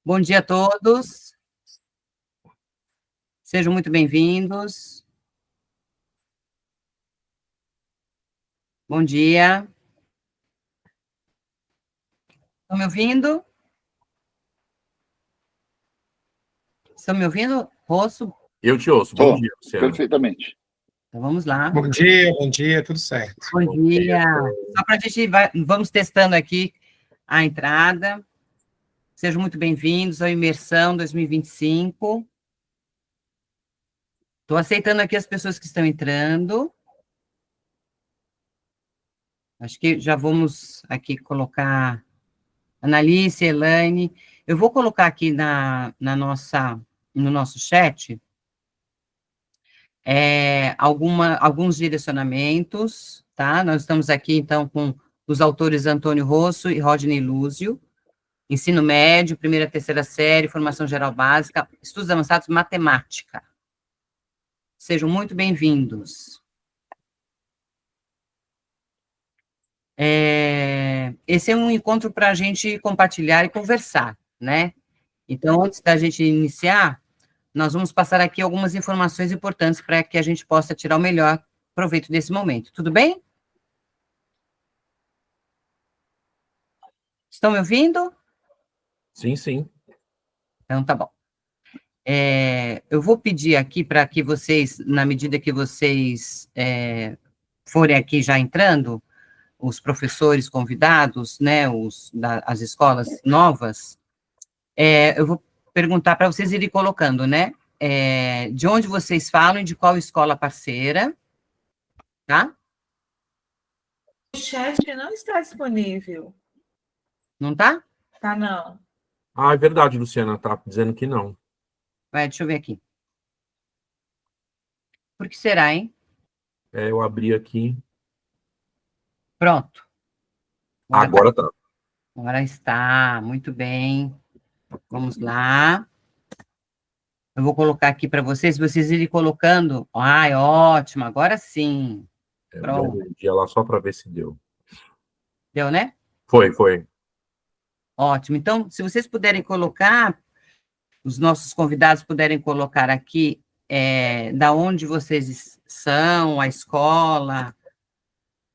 Bom dia a todos. Sejam muito bem-vindos. Bom dia. Estão me ouvindo? Estão me ouvindo? Rosso? Eu te ouço. Bom dia, Luciano. Perfeitamente. Então vamos lá. Bom dia, tudo certo. Bom dia. Só para a gente vamos testando aqui a entrada. Sejam muito bem-vindos à Imersão 2025. Estou aceitando aqui as pessoas que estão entrando. Acho que já vamos aqui colocar Analice, Elaine. Eu vou colocar aqui no nosso chat alguns direcionamentos, tá? Nós estamos aqui, então, com os autores Antônio Rosso e Rodney Lúzio, ensino médio, primeira a terceira série, formação geral básica, estudos avançados, matemática. Sejam muito bem-vindos. Esse é um encontro para a gente compartilhar e conversar, né? Então, antes da gente iniciar, nós vamos passar aqui algumas informações importantes para que a gente possa tirar o melhor proveito desse momento. Tudo bem? Estão me ouvindo? Sim, sim. Então, tá bom. Eu vou pedir aqui para que vocês, na medida que vocês forem aqui já entrando, os professores convidados, né, as escolas novas, eu vou perguntar para vocês irem colocando, né, de onde vocês falam e de qual escola parceira, tá? O chat não está disponível. Não tá? Tá, não. Ah, é verdade, Luciana, tá dizendo que não. Deixa eu ver aqui. Por que será, hein? Eu abri aqui. Pronto. Agora tá. Agora está, muito bem. Vamos lá. Eu vou colocar aqui para vocês irem colocando. Ai, ótimo, agora sim. Pronto. Um dia lá só para ver se deu. Deu, né? Foi. Ótimo. Então, se vocês puderem colocar, os nossos convidados puderem colocar aqui da onde vocês são, a escola,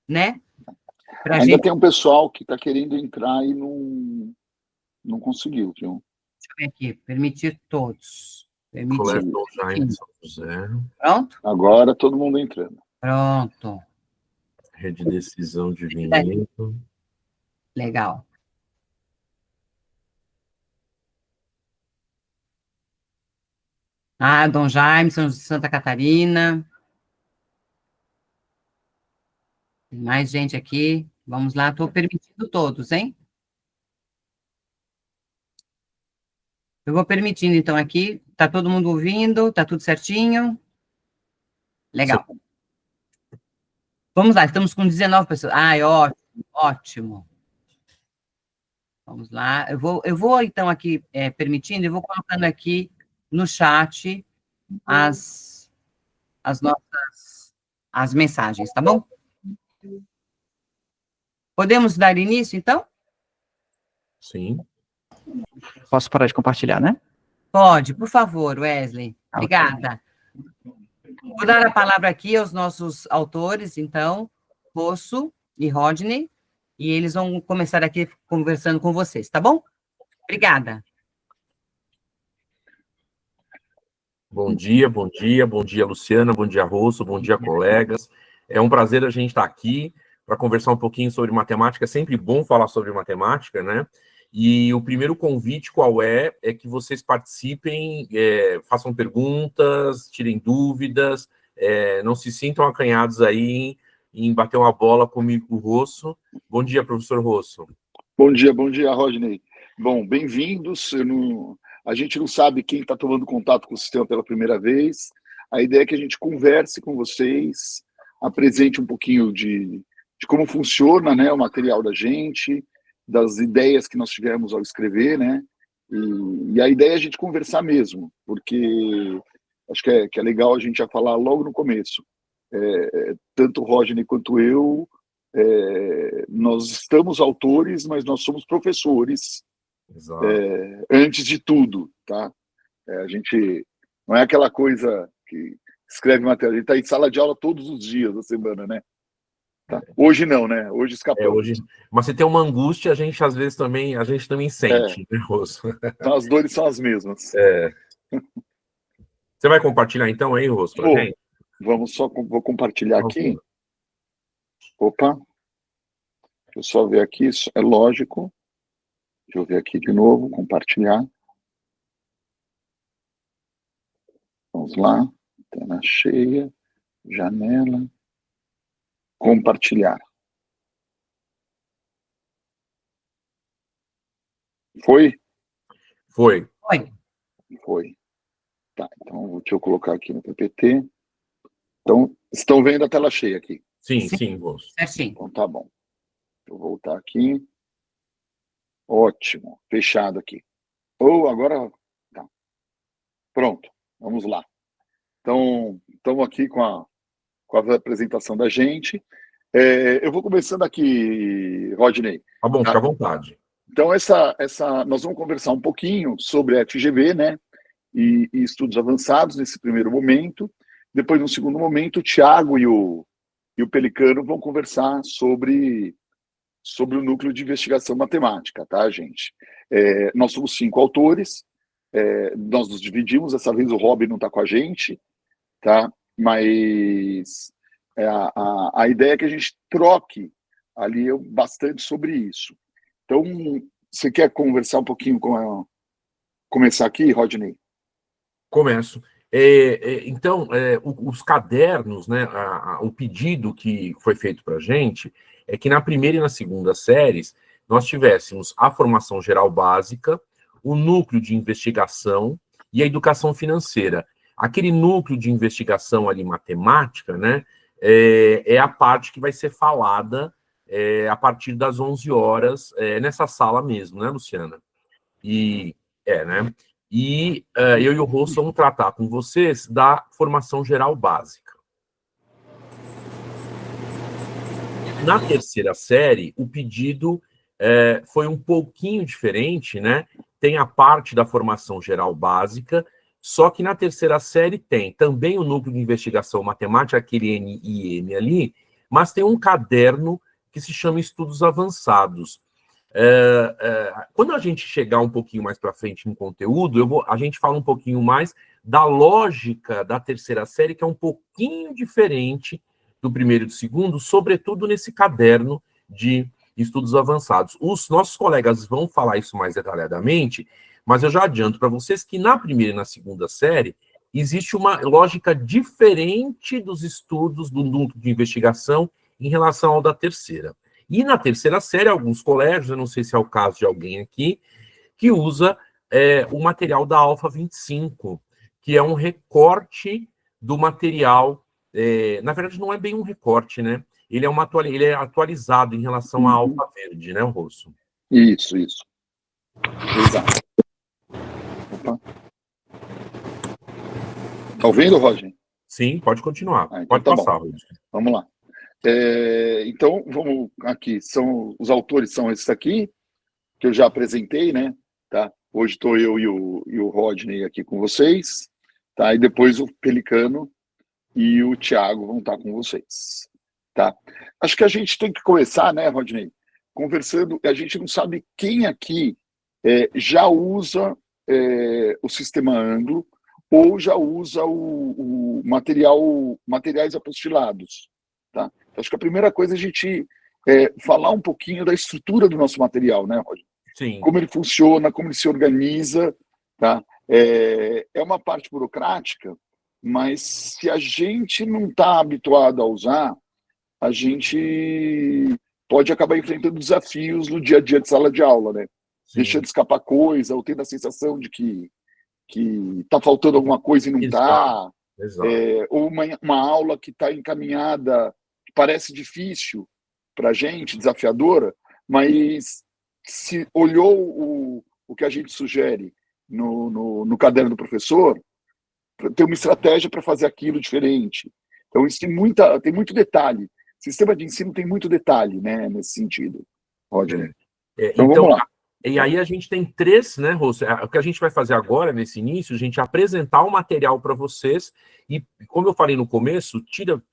né? Ainda tem um pessoal que está querendo entrar e não conseguiu, viu? Deixa eu ver aqui. Permitir todos. Colégio Dom Jaime São José. Pronto? Agora todo mundo entrando. Pronto. Rede de decisão de Vinhedo. Legal. Dom Jaime, Santa Catarina. Tem mais gente aqui. Vamos lá, estou permitindo todos, hein? Eu vou permitindo, então, aqui. Está todo mundo ouvindo? Está tudo certinho? Legal. Sim. Vamos lá, estamos com 19 pessoas. Ótimo. Vamos lá. Eu vou então, aqui, permitindo, eu vou colocando aqui no chat as mensagens, tá bom? Podemos dar início, então? Sim. Posso parar de compartilhar, né? Pode, por favor, Wesley. Obrigada. Vou dar a palavra aqui aos nossos autores, então, Rosso e Rodney, e eles vão começar aqui conversando com vocês, tá bom? Obrigada. Bom dia, Luciana, bom dia, Rosso, bom dia, colegas. É um prazer a gente estar aqui para conversar um pouquinho sobre matemática. É sempre bom falar sobre matemática, né? E o primeiro convite qual é que vocês participem, façam perguntas, tirem dúvidas, não se sintam acanhados aí em bater uma bola comigo, Rosso. Bom dia, professor Rosso. Bom dia, Rodney. Bom, bem-vindos. A gente não sabe quem está tomando contato com o sistema pela primeira vez. A ideia é que a gente converse com vocês, apresente um pouquinho de como funciona, né, o material da gente, das ideias que nós tivemos ao escrever, né? E a ideia é a gente conversar mesmo, porque acho que é legal a gente já falar logo no começo. Tanto o Rodney quanto eu, nós estamos autores, mas nós somos professores Exato. Antes de tudo, tá? A gente não é aquela coisa que escreve matéria, a gente está em sala de aula todos os dias da semana, né? Tá. Hoje não, né? Hoje escapamos. Hoje, mas se tem uma angústia, a gente às vezes também, sente, né, Rosso? Então as dores são as mesmas. Você vai compartilhar então aí, Rosso, pra gente? Vou compartilhar aqui. Opa. Deixa eu só ver aqui, é lógico. Deixa eu ver aqui de novo, compartilhar. Vamos lá. Tela cheia, janela. Compartilhar. Foi? Foi. Foi. Tá, então deixa eu colocar aqui no PPT. Então, estão vendo a tela cheia aqui? Sim, Rosso. Sim. Então tá bom. Vou voltar aqui. Ótimo. Fechado aqui. Agora... Tá. Pronto. Vamos lá. Então, estamos aqui com a apresentação da gente. Eu vou começando aqui, Rodney. Tá bom, fica à vontade. Então, nós vamos conversar um pouquinho sobre a FGV, né? E estudos avançados nesse primeiro momento. Depois, no segundo momento, o Thiago e o Pelicano vão conversar sobre o núcleo de investigação matemática, tá, gente? Nós somos 5 autores, nós nos dividimos, dessa vez o Rob não está com a gente, tá? Mas a ideia é que a gente troque ali bastante sobre isso. Então, você quer conversar um pouquinho começar aqui, Rodney? Começo. Então, os cadernos, né, o pedido que foi feito para a gente é que na primeira e na segunda séries nós tivéssemos a formação geral básica, o núcleo de investigação e a educação financeira. Aquele núcleo de investigação ali, matemática, né, é a parte que vai ser falada a partir das 11 horas, nessa sala mesmo, né, Luciana? Né? E eu e o Rosso vamos tratar com vocês da formação geral básica. Na terceira série, o pedido foi um pouquinho diferente, né? Tem a parte da formação geral básica, só que na terceira série tem também o núcleo de investigação matemática, aquele NIM ali, mas tem um caderno que se chama Estudos Avançados. Quando a gente chegar um pouquinho mais para frente no conteúdo, a gente fala um pouquinho mais da lógica da terceira série, que é um pouquinho diferente do primeiro e do segundo, sobretudo nesse caderno de estudos avançados. Os nossos colegas vão falar isso mais detalhadamente, mas eu já adianto para vocês que na primeira e na segunda série existe uma lógica diferente dos estudos do núcleo de investigação em relação ao da terceira. E na terceira série, alguns colégios, eu não sei se é o caso de alguém aqui, que usa o material da Alfa 25, que é um recorte do material. Na verdade, não é bem um recorte, né? Ele é atualizado em relação à Alfa Verde, né, Rosso? Isso. Exato. Opa. Tá ouvindo, Roger? Sim, pode continuar. Então pode tá passar, bom. Rosso. Vamos lá. Então, vamos aqui. Os autores são esses aqui, que eu já apresentei, né? Tá? Hoje estou eu e o Rodney aqui com vocês, tá? E depois o Pelicano e o Thiago vão estar com vocês, tá? Acho que a gente tem que começar, né, Rodney? Conversando, a gente não sabe quem aqui já usa o sistema Anglo ou já usa o materiais apostilados, tá? Acho que a primeira coisa é a gente falar um pouquinho da estrutura do nosso material, né, Rodney? Sim. Como ele funciona, como ele se organiza, tá? É uma parte burocrática, mas se a gente não está habituado a usar, a gente pode acabar enfrentando desafios no dia a dia de sala de aula, né? Sim. Deixando escapar coisa, ou tendo a sensação de que está faltando alguma coisa e não está. Ou uma aula que está encaminhada, que parece difícil para a gente, desafiadora, mas se olhou o que a gente sugere no caderno do professor, tem uma estratégia para fazer aquilo diferente. Então, isso tem muito detalhe. O sistema de ensino tem muito detalhe, né, nesse sentido, Roger. Então, vamos lá. E aí a gente tem 3, né, Rosso? O que a gente vai fazer agora, nesse início, a gente apresentar o material para vocês, e como eu falei no começo,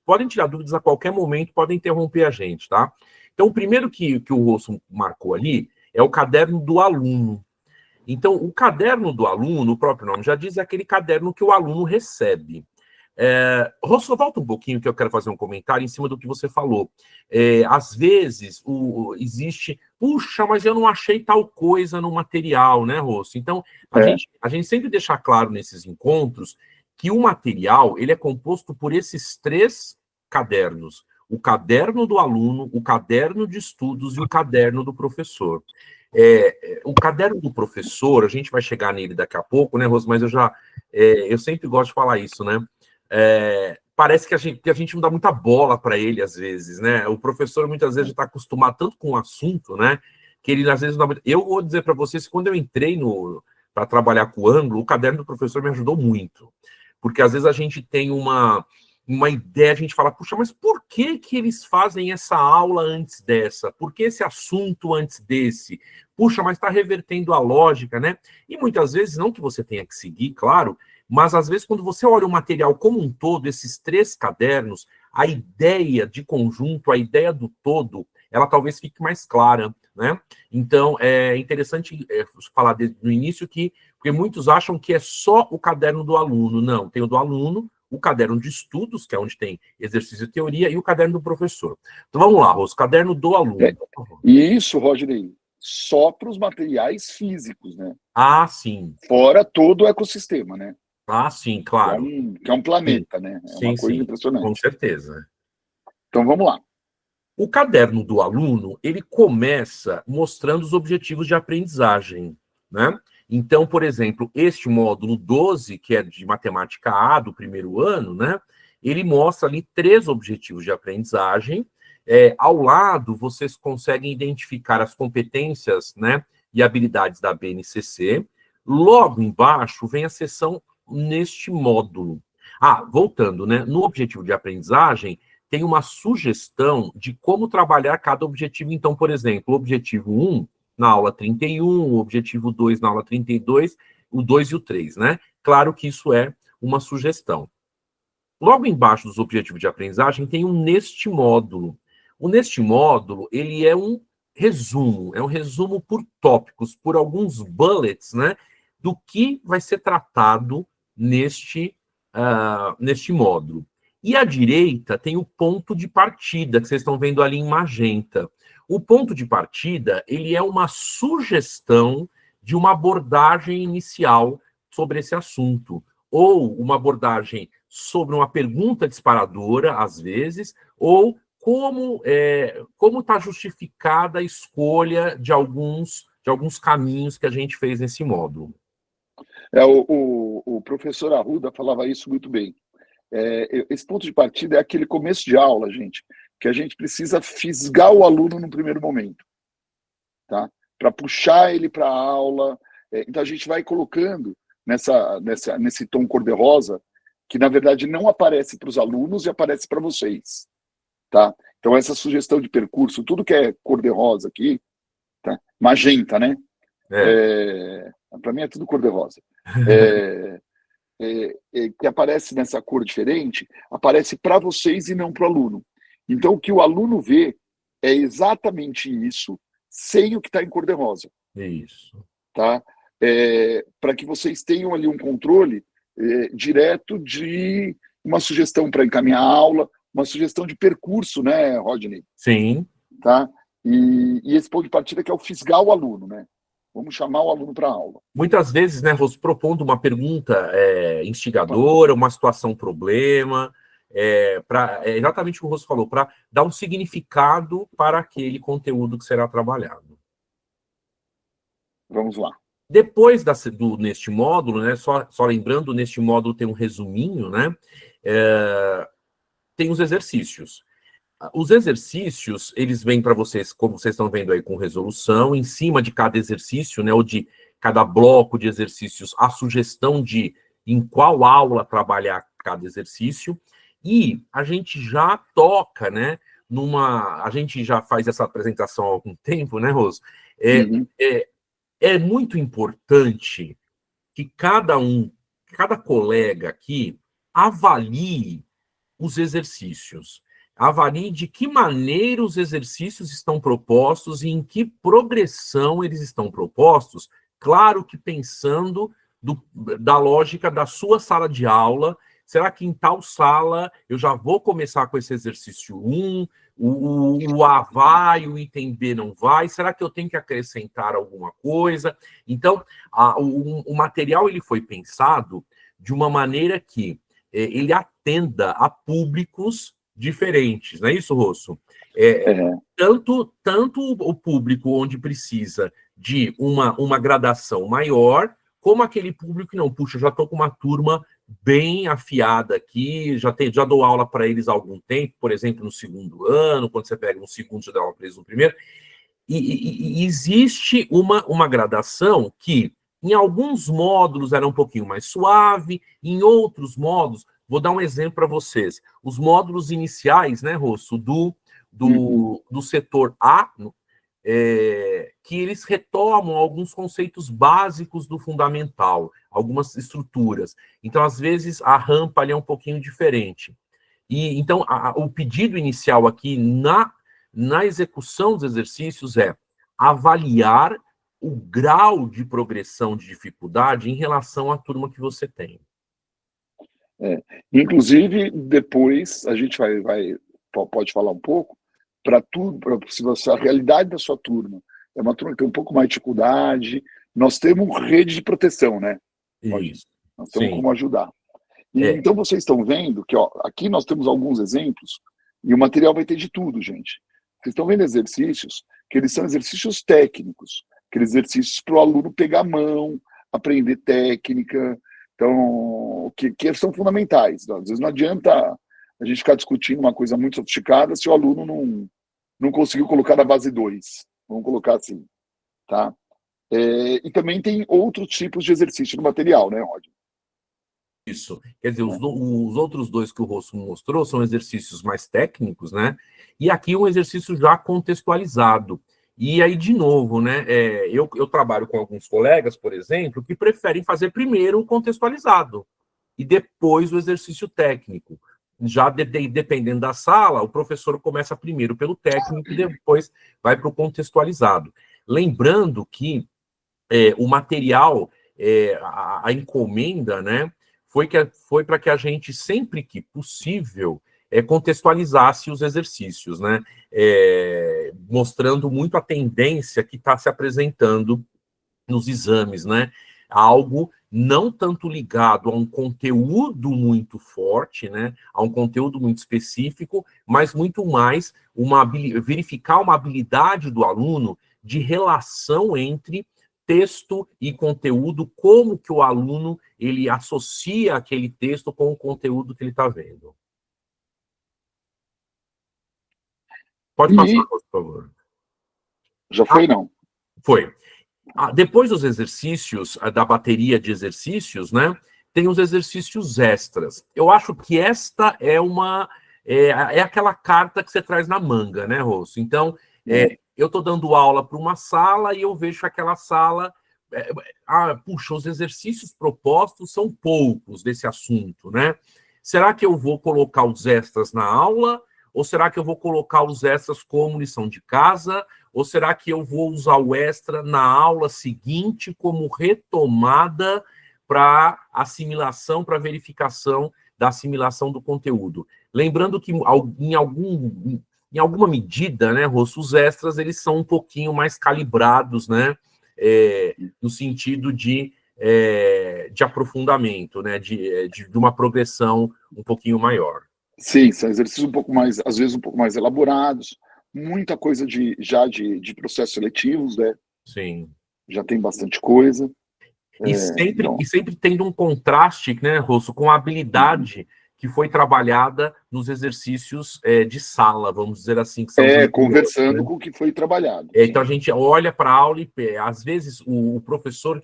podem tirar dúvidas a qualquer momento, podem interromper a gente, tá? Então, o primeiro que o Rosso marcou ali é o caderno do aluno. Então, o caderno do aluno, o próprio nome já diz, é aquele caderno que o aluno recebe. Rosso, volta um pouquinho que eu quero fazer um comentário em cima do que você falou. Às vezes existe, puxa, mas eu não achei tal coisa no material, né, Rosso? Então, a gente sempre deixa claro nesses encontros que o material ele é composto por esses 3 cadernos: o caderno do aluno, o caderno de estudos e o caderno do professor. O caderno do professor, a gente vai chegar nele daqui a pouco, né, Rosso? Mas eu sempre gosto de falar isso, né? Parece que a gente não dá muita bola para ele, às vezes, né? O professor, muitas vezes, já está acostumado tanto com o assunto, né? Que ele, às vezes, não dá muito... Eu vou dizer para vocês que quando eu entrei para trabalhar com o ângulo, o caderno do professor me ajudou muito. Porque, às vezes, a gente tem uma ideia, a gente fala, puxa, mas por que eles fazem essa aula antes dessa? Por que esse assunto antes desse? Puxa, mas está revertendo a lógica, né? E, muitas vezes, não que você tenha que seguir, claro, mas, às vezes, quando você olha o material como um todo, esses 3 cadernos, a ideia de conjunto, a ideia do todo, ela talvez fique mais clara, né? Então, é interessante falar no início porque muitos acham que é só o caderno do aluno. Não, tem o do aluno, o caderno de estudos, que é onde tem exercício e teoria, e o caderno do professor. Então, vamos lá, Rosso, caderno do aluno. E isso, Rodney, só para os materiais físicos, né? Ah, sim. Fora todo o ecossistema, né? Ah, sim, claro. Que é um planeta, né? É uma coisa impressionante. Com certeza. Então, vamos lá. O caderno do aluno, ele começa mostrando os objetivos de aprendizagem, né? Então, por exemplo, este módulo 12, que é de matemática A do primeiro ano, né? Ele mostra ali 3 objetivos de aprendizagem. Ao lado, vocês conseguem identificar as competências, né, e habilidades da BNCC. Logo embaixo vem a seção neste módulo. Voltando, né? No objetivo de aprendizagem, tem uma sugestão de como trabalhar cada objetivo. Então, por exemplo, o objetivo 1, na aula 31, o objetivo 2, na aula 32, o 2 e o 3, né? Claro que isso é uma sugestão. Logo embaixo dos objetivos de aprendizagem, tem um neste módulo. O neste módulo, ele é um resumo por tópicos, por alguns bullets, né? Do que vai ser tratado neste módulo. E à direita tem o ponto de partida, que vocês estão vendo ali em magenta. O ponto de partida, ele é uma sugestão de uma abordagem inicial sobre esse assunto, ou uma abordagem sobre uma pergunta disparadora, às vezes, ou como está justificada a escolha de alguns caminhos que a gente fez nesse módulo. O professor Arruda falava isso muito bem. Esse ponto de partida é aquele começo de aula, gente, que a gente precisa fisgar o aluno no primeiro momento, tá? Para puxar ele para a aula. Então a gente vai colocando nesse tom cor-de-rosa, que na verdade não aparece para os alunos e aparece para vocês, tá? Então essa sugestão de percurso, tudo que é cor-de-rosa aqui, tá? Magenta, né? Para mim é tudo cor-de-rosa. Que aparece nessa cor diferente, aparece para vocês e não para o aluno. Então, o que o aluno vê é exatamente isso, sem o que está em cor-de-rosa. Isso. Tá? Para que vocês tenham ali um controle direto de uma sugestão para encaminhar a aula, uma sugestão de percurso, né, Rodney? Sim. Tá? E esse ponto de partida que é o fisgar o aluno, né? Vamos chamar o aluno para a aula. Muitas vezes, né, Rosso, propondo uma pergunta instigadora, uma situação problema, exatamente o que o Rosso falou, para dar um significado para aquele conteúdo que será trabalhado. Vamos lá. Depois neste módulo, né, só lembrando, neste módulo tem um resuminho, né, tem os exercícios. Os exercícios, eles vêm para vocês, como vocês estão vendo aí, com resolução, em cima de cada exercício, né, ou de cada bloco de exercícios, a sugestão de em qual aula trabalhar cada exercício, e a gente já toca, né, a gente já faz essa apresentação há algum tempo, né, Rose? é muito importante que cada colega aqui avalie os exercícios. Avalie de que maneira os exercícios estão propostos e em que progressão eles estão propostos, claro que pensando da lógica da sua sala de aula. Será que em tal sala eu já vou começar com esse exercício 1, o A vai, o item B não vai? Será que eu tenho que acrescentar alguma coisa? Então, o material ele foi pensado de uma maneira que ele atenda a públicos diferentes, não é isso, Rosso? Tanto o público onde precisa de uma gradação maior, como aquele público que não, puxa, já estou com uma turma bem afiada aqui, já dou aula para eles há algum tempo, por exemplo, no segundo ano, quando você pega no segundo, já dá aula para eles no primeiro, e existe uma gradação que, em alguns módulos, era um pouquinho mais suave, em outros módulos, vou dar um exemplo para vocês, os módulos iniciais, né, Rosso, do setor A, que eles retomam alguns conceitos básicos do fundamental, algumas estruturas. Então, às vezes, a rampa ali é um pouquinho diferente. E então, o pedido inicial aqui na execução dos exercícios é avaliar o grau de progressão de dificuldade em relação à turma que você tem. Inclusive, depois, a gente pode falar um pouco, para tudo, se você, a realidade da sua turma é uma turma que tem um pouco mais de dificuldade, nós temos rede de proteção, né? Isso. Nós temos como ajudar. Então, vocês estão vendo que aqui nós temos alguns exemplos, e o material vai ter de tudo, gente. Vocês estão vendo exercícios que eles são exercícios técnicos, aqueles exercícios para o aluno pegar a mão, aprender técnica, então, que são fundamentais. Às vezes não adianta a gente ficar discutindo uma coisa muito sofisticada se o aluno não conseguiu colocar na base 2. Vamos colocar assim, tá? E também tem outros tipos de exercício no material, né, Roger? Isso. Quer dizer, os outros dois que o Rosso mostrou são exercícios mais técnicos, né? E aqui um exercício já contextualizado. E aí, de novo, né? Eu trabalho com alguns colegas, por exemplo, que preferem fazer primeiro o contextualizado e depois o exercício técnico. Já dependendo da sala, o professor começa primeiro pelo técnico e depois vai para o contextualizado. Lembrando que o material, a encomenda, né, foi para que a gente, sempre que possível, contextualizasse os exercícios, né, mostrando muito a tendência que está se apresentando nos exames, né, algo não tanto ligado a um conteúdo muito forte, né, a um conteúdo muito específico, mas muito mais verificar uma habilidade do aluno de relação entre texto e conteúdo, como que o aluno ele associa aquele texto com o conteúdo que ele está vendo. Pode passar, por favor. Já foi, não? Foi. Depois dos exercícios, da bateria de exercícios, né, tem os exercícios extras. Eu acho que esta é aquela carta que você traz na manga, né, Rosso? Então, eu estou dando aula para uma sala e eu vejo aquela sala... puxa, os exercícios propostos são poucos desse assunto, né? Será que eu vou colocar os extras na aula? Ou será que eu vou colocar os extras como lição de casa? Ou será que eu vou usar o extra na aula seguinte como retomada para assimilação, para verificação da assimilação do conteúdo? Lembrando que em alguma medida, né, Rosso, os extras eles são um pouquinho mais calibrados, né, no sentido de aprofundamento, né, de uma progressão um pouquinho maior. Sim, são exercícios um pouco mais, às vezes um pouco mais elaborados, muita coisa de processos seletivos, né? Sim. Já tem bastante coisa. E sempre tendo um contraste, né, Rosso, com a habilidade que foi trabalhada nos exercícios de sala, vamos dizer assim. Que são conversando, né, com o que foi trabalhado. Então a gente olha para a aula e, às vezes, o professor,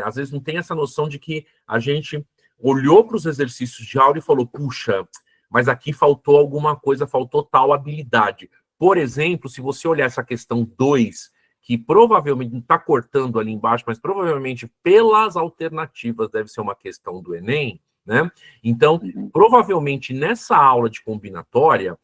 às vezes, não tem essa noção de que a gente olhou para os exercícios de aula e falou, puxa, mas aqui faltou alguma coisa, faltou tal habilidade. Por exemplo, se você olhar essa questão 2, que provavelmente está cortando ali embaixo, mas provavelmente pelas alternativas deve ser uma questão do Enem, né? Então, provavelmente nessa aula de combinatória,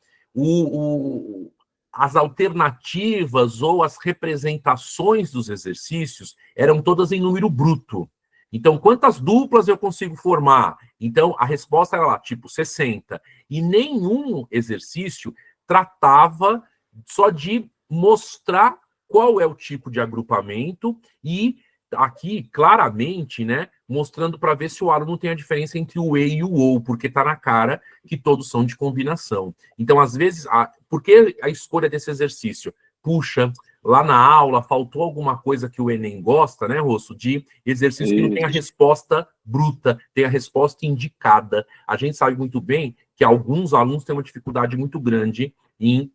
as alternativas ou as representações dos exercícios eram todas em número bruto. Então, quantas duplas eu consigo formar? Então, a resposta era lá, tipo 60. E nenhum exercício tratava só de mostrar qual é o tipo de agrupamento e aqui, claramente, né, mostrando para ver se o aluno tem a diferença entre o e o ou, porque está na cara que todos são de combinação. Então, às vezes, por que a escolha desse exercício? Puxa, lá na aula faltou alguma coisa que o Enem gosta, né, Rosso? De exercício que não tem a resposta bruta, tem a resposta indicada. A gente sabe muito bem que alguns alunos têm uma dificuldade muito grande em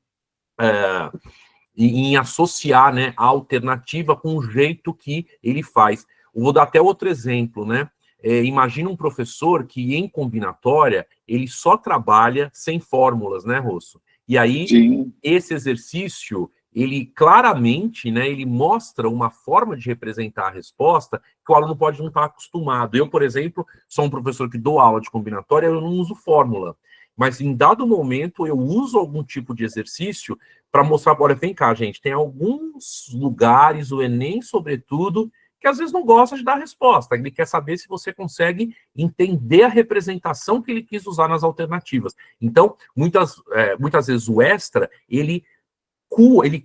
associar, né, a alternativa com o jeito que ele faz. Eu vou dar até outro exemplo, né? Imagina um professor que, em combinatória, ele só trabalha sem fórmulas, né, Rosso? E aí, Sim. esse exercício, ele claramente, né, ele mostra uma forma de representar a resposta que o aluno pode não estar acostumado. Eu, por exemplo, sou um professor que dou aula de combinatória, eu não uso fórmula. Mas, em dado momento, eu uso algum tipo de exercício para mostrar, olha, vem cá, gente, tem alguns lugares, o Enem, sobretudo, que às vezes não gosta de dar resposta. Ele quer saber se você consegue entender a representação que ele quis usar nas alternativas. Então, muitas vezes o extra, ele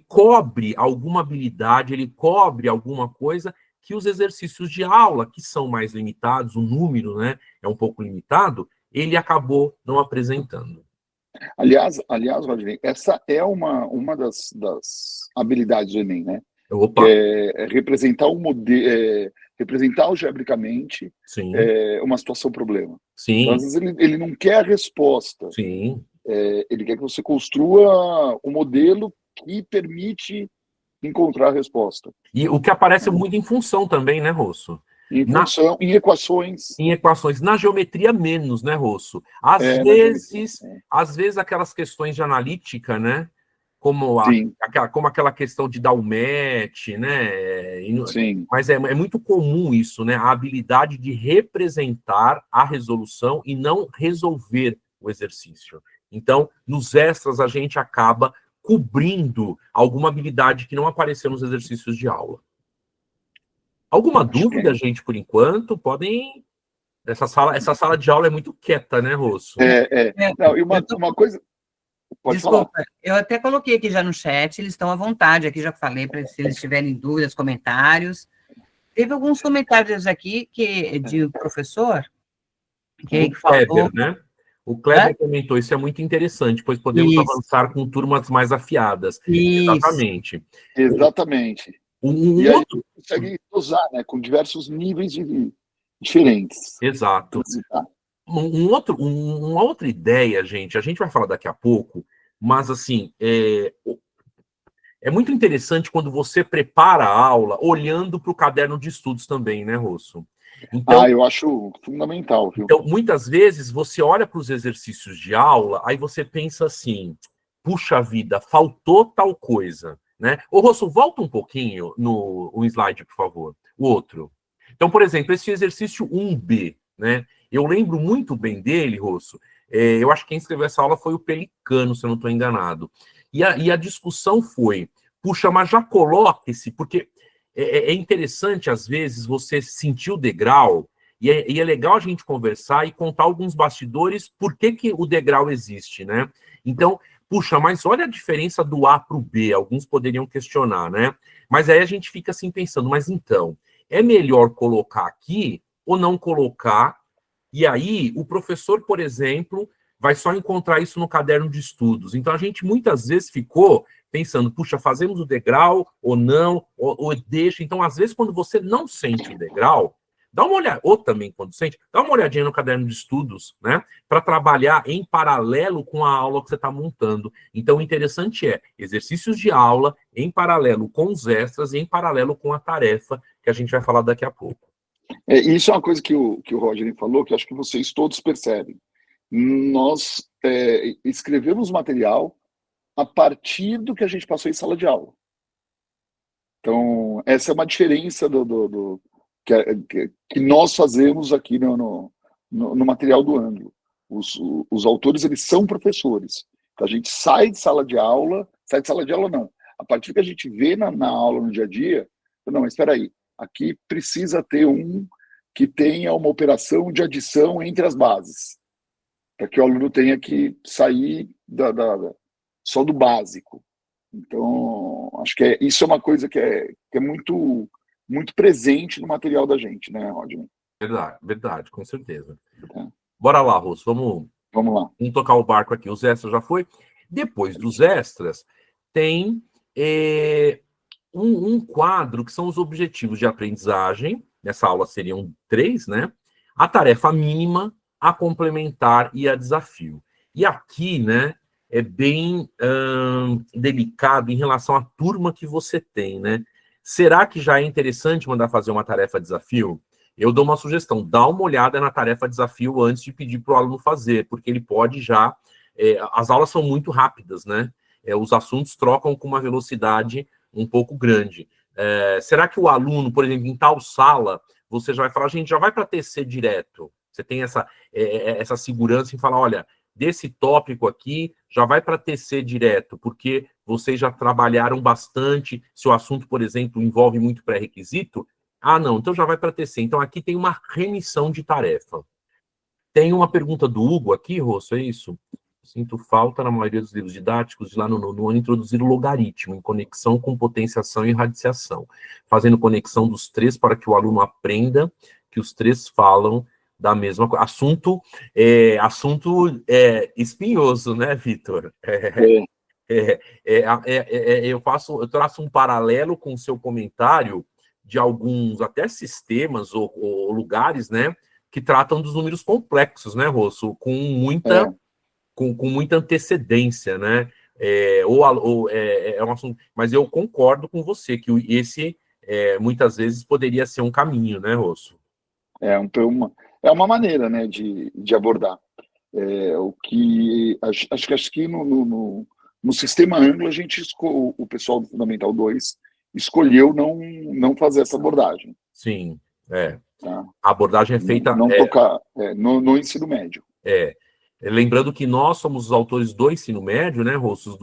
cobre alguma habilidade, ele cobre alguma coisa que os exercícios de aula, que são mais limitados, o número, né, é um pouco limitado, ele acabou não apresentando. Aliás, Rodney, essa é uma das habilidades do Enem, né? Opa. Que é representar o modelo, representar algebricamente Sim. Uma situação-problema. Sim. Então, às vezes, ele não quer a resposta. Sim. Ele quer que você construa um modelo que permite encontrar a resposta. E o que aparece muito em função também, né, Rosso? Em função, em equações. Em equações. Na geometria, menos, né, Rosso? Às vezes aquelas questões de analítica, né? Como aquela questão de dar o match, né? Sim. Mas é muito comum isso, né? A habilidade de representar a resolução e não resolver o exercício. Então, nos extras, a gente acaba cobrindo alguma habilidade que não apareceu nos exercícios de aula. Alguma dúvida, gente, por enquanto? Podem... Essa sala de aula é muito quieta, né, Rosso? Não, e uma coisa... Pode Desculpa, falar. Eu até coloquei aqui já no chat, eles estão à vontade, aqui já falei, para se eles tiverem dúvidas, comentários. Teve alguns comentários aqui de um professor que falou... Kleber, né? O Kleber comentou, isso é muito interessante, pois podemos avançar com turmas mais afiadas. Isso. Exatamente. E aí consegue usar, né, com diversos níveis diferentes. Exato. Uma outra ideia, gente, a gente vai falar daqui a pouco, mas assim, é muito interessante quando você prepara a aula olhando para o caderno de estudos também, né, Rosso? Então, eu acho fundamental, viu? Então, muitas vezes, você olha para os exercícios de aula, aí você pensa assim, puxa vida, faltou tal coisa, né? Ô, Rosso, volta um pouquinho no slide, por favor. O outro. Então, por exemplo, esse exercício 1B, né? Eu lembro muito bem dele, Rosso. Eu acho que quem escreveu essa aula foi o Pelicano, se eu não estou enganado. E a discussão foi, puxa, mas já coloque-se, porque é interessante, às vezes, você sentir o degrau, e é legal a gente conversar e contar alguns bastidores por que o degrau existe, né? Então, puxa, mas olha a diferença do A para o B, alguns poderiam questionar, né? Mas aí a gente fica assim pensando, mas então, é melhor colocar aqui ou não colocar? E aí, o professor, por exemplo, vai só encontrar isso no caderno de estudos. Então, a gente muitas vezes ficou pensando, puxa, fazemos o degrau ou não, ou deixa. Então, às vezes, quando você não sente o degrau, dá uma olhada, ou também quando sente, dá uma olhadinha no caderno de estudos, né? Para trabalhar em paralelo com a aula que você está montando. Então, o interessante é exercícios de aula em paralelo com os extras e em paralelo com a tarefa, que a gente vai falar daqui a pouco. Isso é uma coisa que o Rodney falou, que acho que vocês todos percebem. Nós escrevemos material a partir do que a gente passou em sala de aula. Então, essa é uma diferença que nós fazemos aqui no material do Ângulo. Os autores, eles são professores. Então, a gente sai de sala de aula não. A partir que a gente vê na aula, no dia a dia, não, mas espera aí, aqui precisa ter um que tenha uma operação de adição entre as bases, para que o aluno tenha que sair só do básico. Então, acho que isso é uma coisa que é muito, muito presente no material da gente, né, Rodney? Verdade, com certeza. É. Bora lá, Russo, vamos lá. Vamos tocar o barco aqui. Os extras já foi. Depois dos extras, tem um quadro que são os objetivos de aprendizagem. Nessa aula seriam 3, né? A tarefa mínima, a complementar e a desafio. E aqui, né, é bem delicado em relação à turma que você tem, né? Será que já é interessante mandar fazer uma tarefa desafio? Eu dou uma sugestão, dá uma olhada na tarefa desafio antes de pedir para o aluno fazer, porque ele pode já... as aulas são muito rápidas, né? Os assuntos trocam com uma velocidade um pouco grande. Será que o aluno, por exemplo, em tal sala, você já vai falar, gente, já vai para TC direto? Você tem essa segurança em falar, olha, desse tópico aqui, já vai para TC direto, porque vocês já trabalharam bastante, se o assunto, por exemplo, envolve muito pré-requisito, não, então já vai para TC. Então aqui tem uma remissão de tarefa. Tem uma pergunta do Hugo aqui, Rosso, é isso? Sinto falta, na maioria dos livros didáticos, de lá no ano, introduzir o logaritmo em conexão com potenciação e radiciação, fazendo conexão dos 3 para que o aluno aprenda que os 3 falam da mesma coisa. Assunto espinhoso, né, Vitor? Eu traço um paralelo com o seu comentário de alguns até sistemas ou lugares, né, que tratam dos números complexos, né, Rosso, com muita antecedência, né? É um assunto, mas eu concordo com você que esse muitas vezes poderia ser um caminho, né, Rosso? É uma maneira, né, de abordar. Acho que no sistema Ângulo o pessoal do Fundamental 2 escolheu não fazer essa abordagem. Sim, Tá? A abordagem é feita... Não tocar no ensino médio. Lembrando que nós somos os autores do ensino médio, né, Rossos,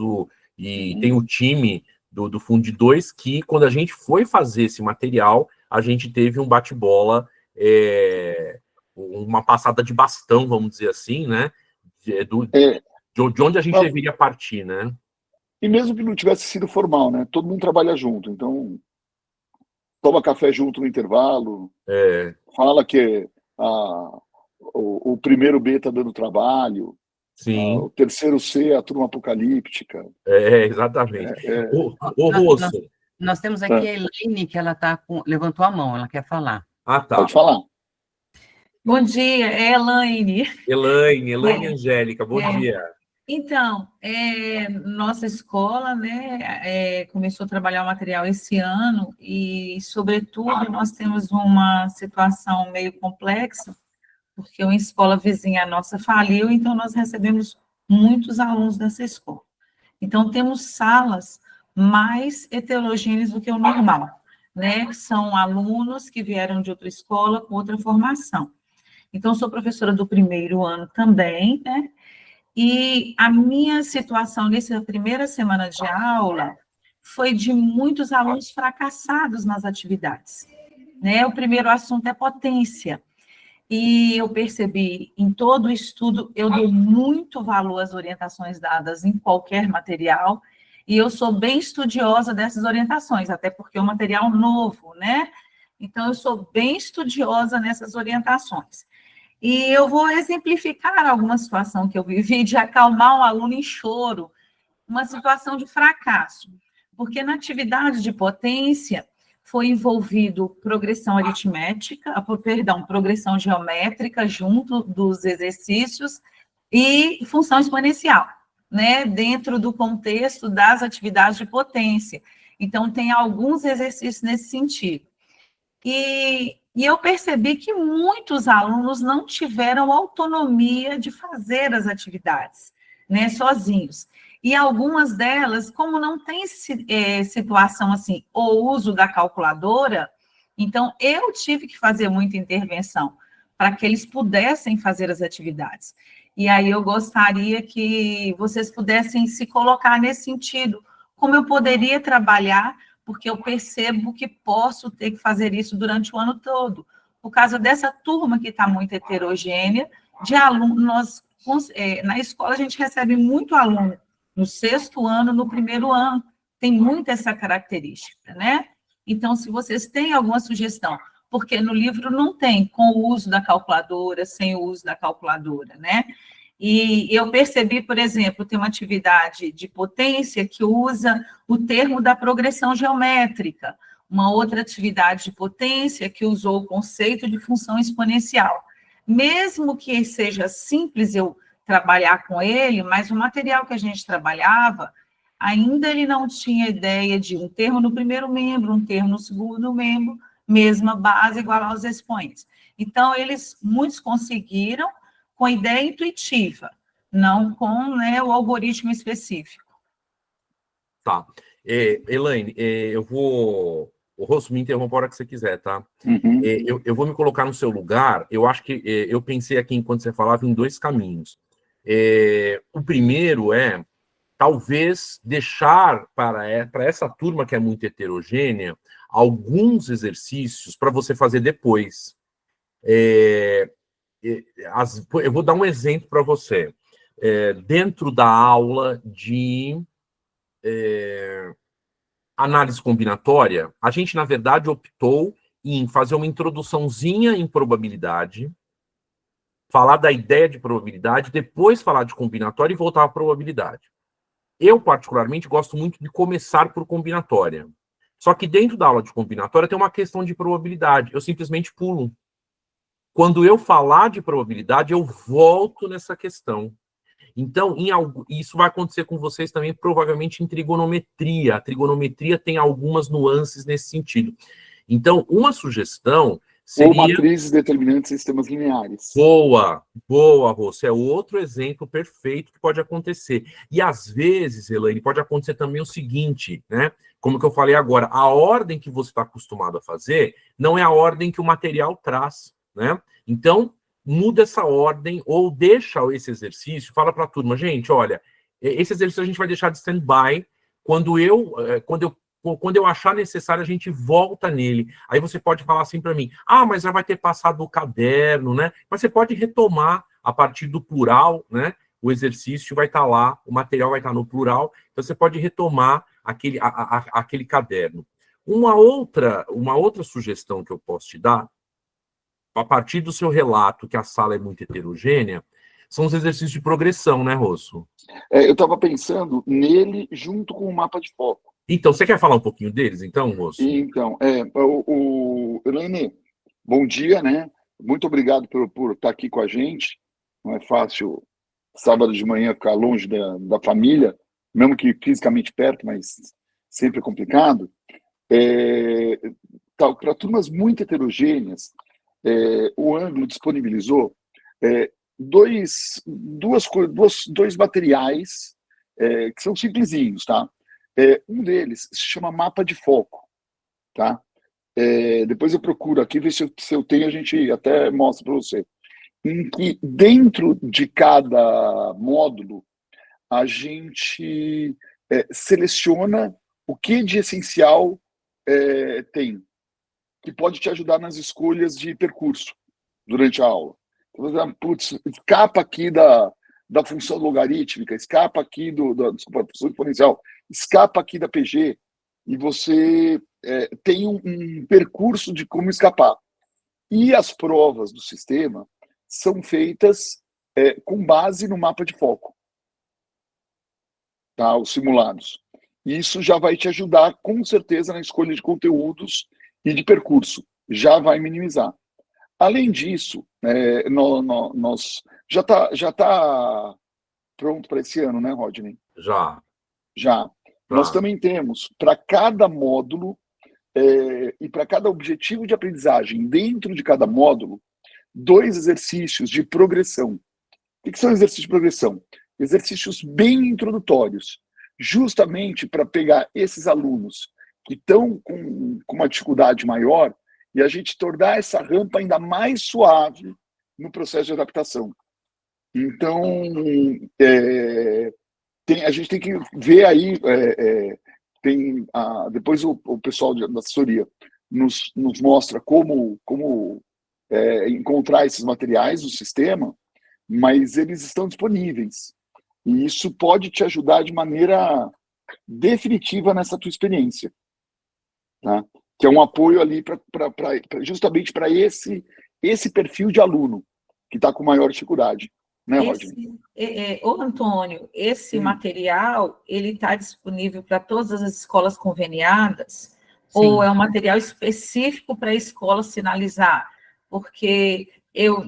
tem o time do Fundi 2 que, quando a gente foi fazer esse material, a gente teve um bate-bola, uma passada de bastão, vamos dizer assim, né, de onde a gente deveria partir, né? E mesmo que não tivesse sido formal, né? Todo mundo trabalha junto, então toma café junto no intervalo, fala que o primeiro B está dando trabalho, sim. O terceiro C é a turma apocalíptica. Exatamente. Rosso. Nós temos aqui a Elaine, que ela levantou a mão, ela quer falar. Tá. Pode falar. Bom dia, é Elaine. Elaine Angélica, bom dia. Então, nossa escola, né, começou a trabalhar o material esse ano e, sobretudo, nós temos uma situação meio complexa, porque uma escola vizinha nossa faliu, então nós recebemos muitos alunos dessa escola. Então, temos salas mais heterogêneas do que o normal, né? São alunos que vieram de outra escola com outra formação. Então, sou professora do primeiro ano também, né? E a minha situação nessa primeira semana de aula foi de muitos alunos fracassados nas atividades, né? O primeiro assunto é potência. E eu percebi, em todo o estudo, eu dou muito valor às orientações dadas em qualquer material, e eu sou bem estudiosa dessas orientações, até porque é um material novo, né? Então, eu sou bem estudiosa nessas orientações. E eu vou exemplificar alguma situação que eu vivi de acalmar um aluno em choro, uma situação de fracasso, porque na atividade de potência foi envolvido progressão aritmética, progressão geométrica junto dos exercícios e função exponencial, né, dentro do contexto das atividades de potência. Então, tem alguns exercícios nesse sentido. E eu percebi que muitos alunos não tiveram autonomia de fazer as atividades, né, sozinhos. E algumas delas, como não tem situação assim, o uso da calculadora, então eu tive que fazer muita intervenção para que eles pudessem fazer as atividades. E aí eu gostaria que vocês pudessem se colocar nesse sentido, como eu poderia trabalhar, porque eu percebo que posso ter que fazer isso durante o ano todo. Por causa dessa turma que está muito heterogênea, de alunos, na escola a gente recebe muito aluno no 6º ano, no 1º ano, tem muito essa característica, né? Então, se vocês têm alguma sugestão, porque no livro não tem com o uso da calculadora, sem o uso da calculadora, né? E eu percebi, por exemplo, tem uma atividade de potência que usa o termo da progressão geométrica, uma outra atividade de potência que usou o conceito de função exponencial. Mesmo que seja simples eu trabalhar com ele, mas o material que a gente trabalhava, ainda ele não tinha ideia de um termo no primeiro membro, um termo no segundo membro, mesma base igual aos expoentes. Então, muitos conseguiram com a ideia intuitiva, não com, né, o algoritmo específico. Tá. Elaine, eu vou... O Rosso, me interrompa a hora que você quiser, tá? Uhum. Eu vou me colocar no seu lugar. Eu acho que eu pensei aqui, enquanto você falava, em 2 caminhos. O primeiro é, talvez, deixar para essa turma que é muito heterogênea, alguns exercícios para você fazer depois. Eu vou dar um exemplo para você. Dentro da aula de análise combinatória, a gente, na verdade, optou em fazer uma introduçãozinha em probabilidade, falar da ideia de probabilidade, depois falar de combinatória e voltar à probabilidade. Eu, particularmente, gosto muito de começar por combinatória. Só que dentro da aula de combinatória tem uma questão de probabilidade. Eu simplesmente pulo. Quando eu falar de probabilidade, eu volto nessa questão. Então, isso vai acontecer com vocês também, provavelmente, em trigonometria. A trigonometria tem algumas nuances nesse sentido. Então, uma sugestão seria... Ou matrizes determinantes de sistemas lineares. Boa, Rosso. É outro exemplo perfeito que pode acontecer. E, às vezes, Elaine, pode acontecer também o seguinte, né? Como que eu falei agora, a ordem que você está acostumado a fazer não é a ordem que o material traz, né? Então, muda essa ordem ou deixa esse exercício, fala para a turma, gente, olha, esse exercício a gente vai deixar de stand-by, quando eu achar necessário, a gente volta nele. Aí você pode falar assim para mim, mas já vai ter passado o caderno, né? Mas você pode retomar a partir do plural, né? O exercício vai estar lá, o material vai estar no plural, então você pode retomar aquele caderno. Uma outra sugestão que eu posso te dar, a partir do seu relato que a sala é muito heterogênea, são os exercícios de progressão, né, Rosso? Eu estava pensando nele junto com o mapa de foco. Então, você quer falar um pouquinho deles, então, Rosso? Então, Elaine, bom dia, né? Muito obrigado por estar aqui com a gente. Não é fácil, sábado de manhã, ficar longe da família, mesmo que fisicamente perto, mas sempre é complicado. Para turmas muito heterogêneas, o Ângulo disponibilizou dois materiais que são simplesinhos, tá? Um deles se chama mapa de foco, tá? Depois eu procuro aqui, ver se eu tenho, a gente até mostra para você. Em que dentro de cada módulo, a gente seleciona o que de essencial tem, que pode te ajudar nas escolhas de percurso durante a aula. Então, putz, escapa aqui da função logarítmica, escapa aqui da função exponencial, escapa aqui da PG, e você tem um percurso de como escapar. E as provas do sistema são feitas com base no mapa de foco, tá? Os simulados. Isso já vai te ajudar, com certeza, na escolha de conteúdos e de percurso. Já vai minimizar. Além disso, nós já tá pronto para esse ano, né, Rodney? Já. Nós também temos, para cada módulo e para cada objetivo de aprendizagem dentro de cada módulo, 2 exercícios de progressão. O que são exercícios de progressão? exercícios bem introdutórios, justamente para pegar esses alunos que estão com uma dificuldade maior e a gente tornar essa rampa ainda mais suave no processo de adaptação. Então, a gente tem que ver aí, depois o pessoal da assessoria nos mostra como encontrar esses materiais no sistema, mas eles estão disponíveis. E isso pode te ajudar de maneira definitiva nessa tua experiência. Tá? Que é um apoio ali justamente para esse perfil de aluno que está com maior dificuldade. Né, Rodney? Ô, Antônio, esse material, ele está disponível para todas as escolas conveniadas? Sim. Ou é um material específico para a escola sinalizar? Porque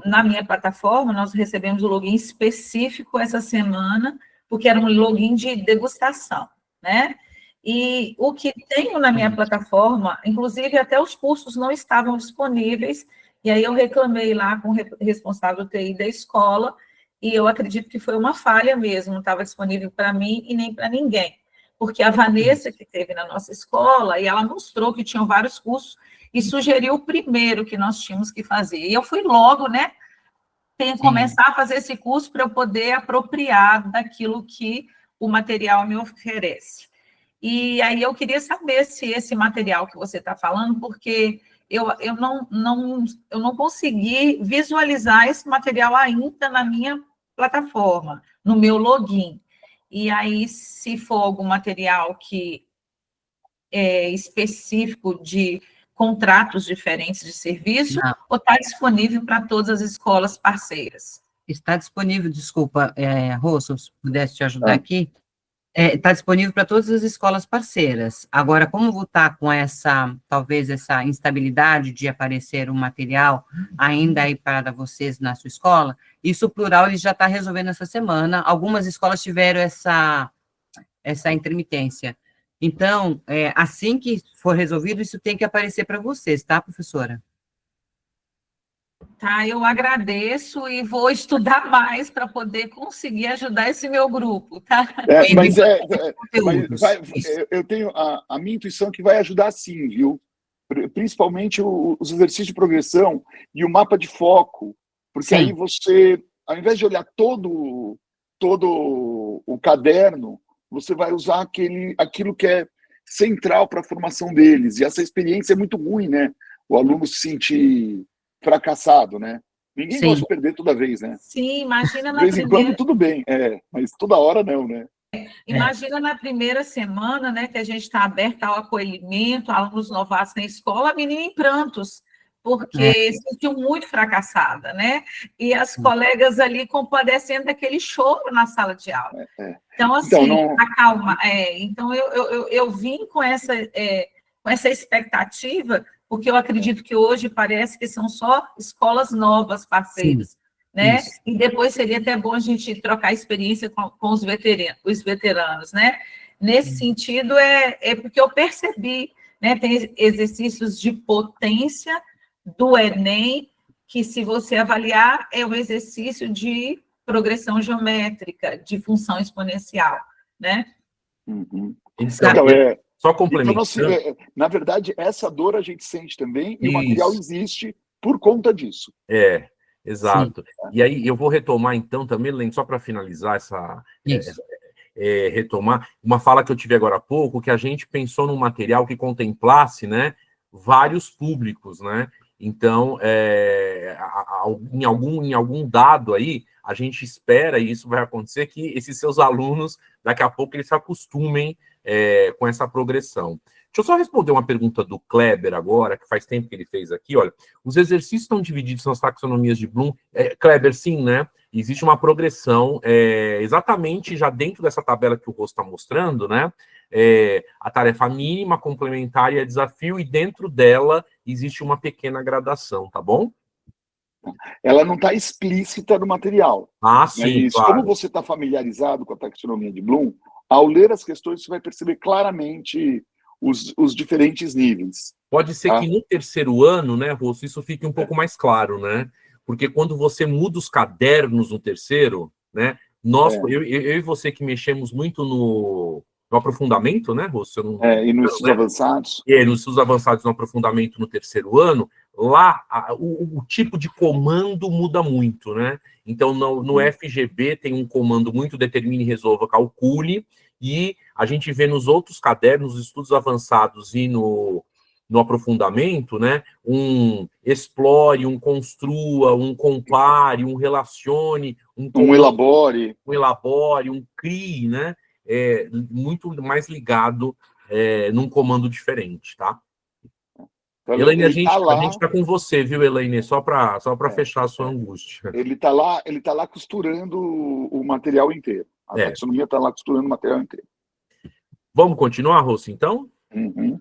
na minha plataforma, nós recebemos o login específico essa semana, porque era um login de degustação, né? E o que tenho na minha plataforma, inclusive até os cursos não estavam disponíveis, e aí eu reclamei lá com o responsável TI da escola, e eu acredito que foi uma falha mesmo, não estava disponível para mim e nem para ninguém. Porque a Vanessa, que teve na nossa escola, e ela mostrou que tinham vários cursos, e sugeriu o primeiro que nós tínhamos que fazer. E eu fui logo, né, começar a fazer esse curso para eu poder apropriar daquilo que o material me oferece. E aí eu queria saber se esse material que você está falando, porque eu não consegui visualizar esse material ainda na minha plataforma, no meu login. E aí, se for algum material que é específico de contratos diferentes de serviço, ou está disponível para todas as escolas parceiras? Está disponível, desculpa, Rosso, se pudesse te ajudar aqui. Está disponível para todas as escolas parceiras. Agora, como vou estar com talvez essa instabilidade de aparecer um material ainda aí para vocês na sua escola, isso o plural ele já está resolvendo essa semana. Algumas escolas tiveram essa intermitência. Então, assim que for resolvido, isso tem que aparecer para vocês, tá, professora? Tá, eu agradeço e vou estudar mais para poder conseguir ajudar esse meu grupo, tá? Mas eu tenho a minha intuição que vai ajudar sim, viu? Principalmente os exercícios de progressão e o mapa de foco, porque aí você, ao invés de olhar todo o caderno, você vai usar aquilo que é central para a formação deles. E essa experiência é muito ruim, né? O aluno se sentir fracassado, né? Ninguém gosta de perder toda vez, né? Sim, imagina na primeira... De vez em quando tudo bem, mas toda hora não, né? Imagina na primeira semana, né, que a gente está aberto ao acolhimento, alunos novatos na escola, a menina em prantos, porque se sentiu muito fracassada, né? E as colegas ali compadecendo daquele choro na sala de aula. Então, assim, acalma. Então, eu vim com essa expectativa, porque eu acredito que hoje parece que são só escolas novas parceiras, né? Isso. E depois seria até bom a gente trocar experiência com os veteranos, né? Nesse sentido, porque eu percebi, né? Tem exercícios de potência do Enem, que se você avaliar, é um exercício de progressão geométrica, de função exponencial, né? Então, só complementando. Então, na verdade, essa dor a gente sente também, e o material existe por conta disso. Exato. Sim. E aí, eu vou retomar, então, também, Lene, só para finalizar retomar uma fala que eu tive agora há pouco, que a gente pensou num material que contemplasse, né, vários públicos, né? Então, em algum dado aí, a gente espera, e isso vai acontecer, que esses seus alunos, daqui a pouco, eles se acostumem com essa progressão. Deixa eu só responder uma pergunta do Kleber agora, que faz tempo que ele fez aqui. Olha, os exercícios estão divididos nas taxonomias de Bloom. Kleber, sim, né? Existe uma progressão exatamente já dentro dessa tabela que o Rosso está mostrando, né? A tarefa mínima, complementar e a desafio, e dentro dela existe uma pequena gradação, tá bom? Ela não está explícita no material. Sim, mas claro. Como você está familiarizado com a taxonomia de Bloom, ao ler as questões, você vai perceber claramente os diferentes níveis. Pode ser que no terceiro ano, né, Rosso, isso fique um pouco mais claro, né? Porque quando você muda os cadernos no terceiro, né, eu e você que mexemos muito no aprofundamento, né, Rosso? E nos estudos avançados. Nos estudos avançados no aprofundamento no terceiro ano, lá o tipo de comando muda muito, né? Então, no FGB tem um comando muito determine, resolva, calcule, e a gente vê nos outros cadernos, nos estudos avançados e no aprofundamento, né? Um explore, um construa, um compare, um relacione, um elabore, um crie, né? Muito mais ligado num comando diferente, tá? Então, Elaine, a gente está com você, viu, Elaine? Só para fechar a sua angústia. Ele tá lá costurando o material inteiro. A taxonomia está lá costurando o material inteiro. Vamos continuar, Rosso, então? Uhum.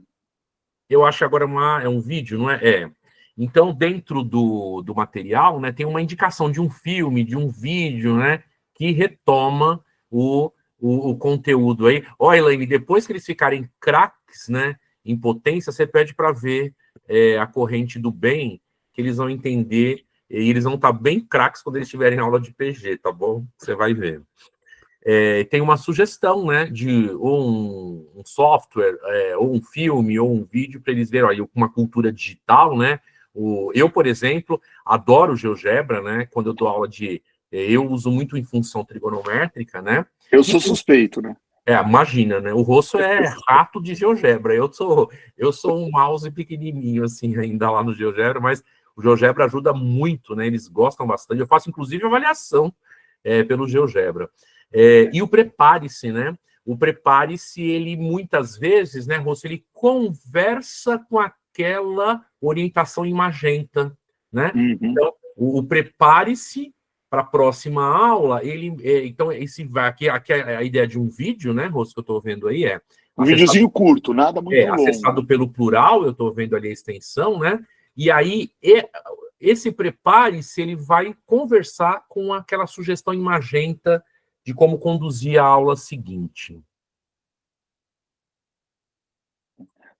Eu acho que agora é um vídeo, não é? Então, dentro do material, né, tem uma indicação de um filme, de um vídeo, né, que retoma o conteúdo aí. Ó, Elaine, depois que eles ficarem craques, né, em potência, você pede para ver a corrente do bem, que eles vão entender, e eles vão estar bem craques quando eles tiverem aula de PG, tá bom? Você vai ver. Tem uma sugestão, né, de ou um software, ou um filme, ou um vídeo, para eles verem, olha, uma cultura digital, né? Eu, por exemplo, adoro GeoGebra, né? Quando eu dou aula eu uso muito em função trigonométrica, né? Eu sou suspeito, né? Imagina, né? O Rosso é rato de GeoGebra. Eu sou um mouse pequenininho, assim, ainda lá no GeoGebra, mas o GeoGebra ajuda muito, né? Eles gostam bastante. Eu faço, inclusive, avaliação pelo GeoGebra. E o prepare-se, né? O prepare-se, ele muitas vezes, né, Rosso, ele conversa com aquela orientação em magenta, né? Uhum. Então, o prepare-se para a próxima aula, então, aqui a ideia de um vídeo, né, Rosso, que eu estou vendo aí um videozinho curto, nada muito longo. Acessado pelo plural, eu estou vendo ali a extensão, né? E aí, esse prepare-se, ele vai conversar com aquela sugestão em magenta de como conduzir a aula seguinte.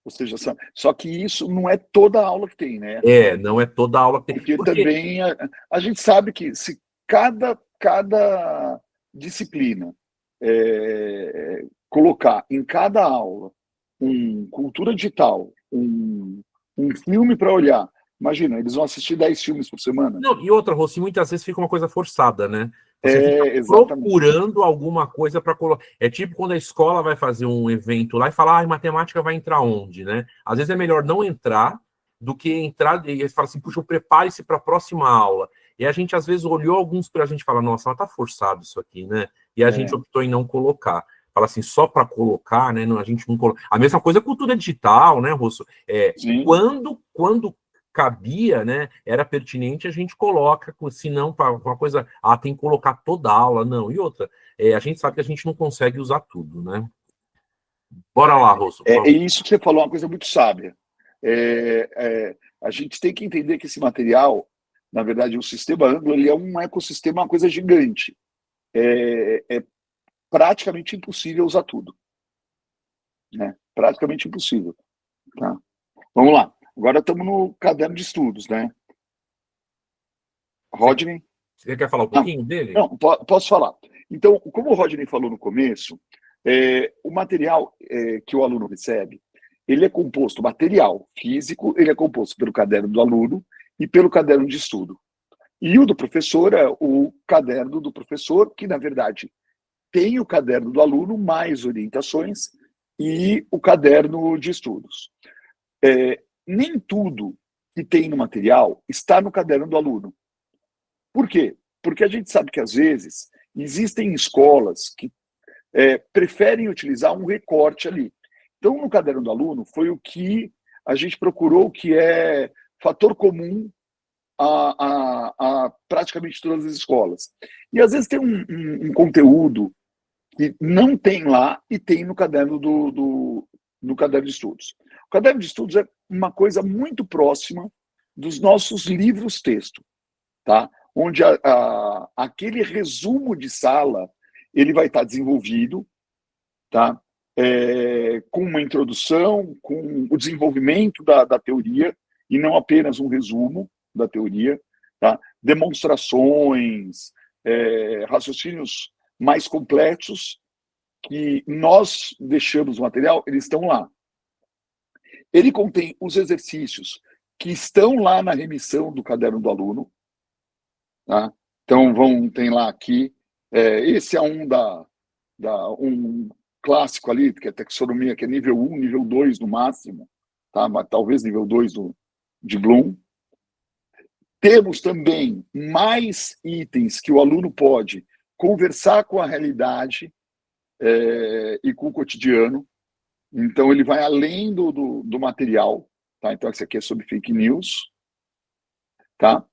Ou seja, só que isso não é toda a aula que tem, né? Não é toda a aula que tem. Porque também a gente sabe que se cada disciplina colocar em cada aula cultura digital, um filme para olhar, imagina, eles vão assistir 10 filmes por semana. Não, e outra, Rossi, muitas vezes fica uma coisa forçada, né? Você fica procurando alguma coisa para colocar. É tipo quando a escola vai fazer um evento lá e fala, matemática vai entrar onde, né? Às vezes é melhor não entrar do que entrar e fala assim, puxa, prepare-se para a próxima aula. E a gente, às vezes, olhou alguns para a gente falar, nossa, mas tá forçado isso aqui, né? E a gente optou em não colocar. Fala assim, só para colocar, né? Não, a gente não coloca. A mesma coisa é cultura digital, né, Rosso? Quando cabia, né? Era pertinente, a gente coloca, se não, para uma coisa, tem que colocar toda a aula, não. E outra, a gente sabe que a gente não consegue usar tudo, né? Bora lá, Rosso. Isso que você falou, uma coisa muito sábia. A gente tem que entender que esse material, na verdade, o sistema Anglo, ele é um ecossistema, uma coisa gigante. É praticamente impossível usar tudo. Né? Praticamente impossível. Tá? Vamos lá. Agora estamos no caderno de estudos, né? Rodney? Você quer falar um pouquinho dele? Não, posso falar. Então, como o Rodney falou no começo, o material que o aluno recebe, ele é composto, material físico, ele é composto pelo caderno do aluno e pelo caderno de estudo. E o do professor é o caderno do professor, que, na verdade, tem o caderno do aluno, mais orientações, e o caderno de estudos. Nem tudo que tem no material está no caderno do aluno. Por quê? Porque a gente sabe que, às vezes, existem escolas que preferem utilizar um recorte ali. Então, no caderno do aluno, foi o que a gente procurou, que é fator comum a praticamente todas as escolas. E, às vezes, tem um conteúdo que não tem lá e tem no caderno no caderno de estudos. O caderno de estudos é uma coisa muito próxima dos nossos livros-texto, tá? Onde aquele resumo de sala ele vai estar desenvolvido, tá? Com uma introdução, com o desenvolvimento da teoria, e não apenas um resumo da teoria, tá? Demonstrações, raciocínios mais complexos, que nós deixamos o material, eles estão lá. Ele contém os exercícios que estão lá na remissão do caderno do aluno, tá? Então, tem lá aqui, esse é um clássico ali, que é taxonomia, que é nível 1, nível 2 no máximo, tá? Mas talvez nível 2 de Bloom. Temos também mais itens que o aluno pode conversar com a realidade e com o cotidiano. Então, ele vai além do material, tá? Então, esse aqui é sobre fake news, tá?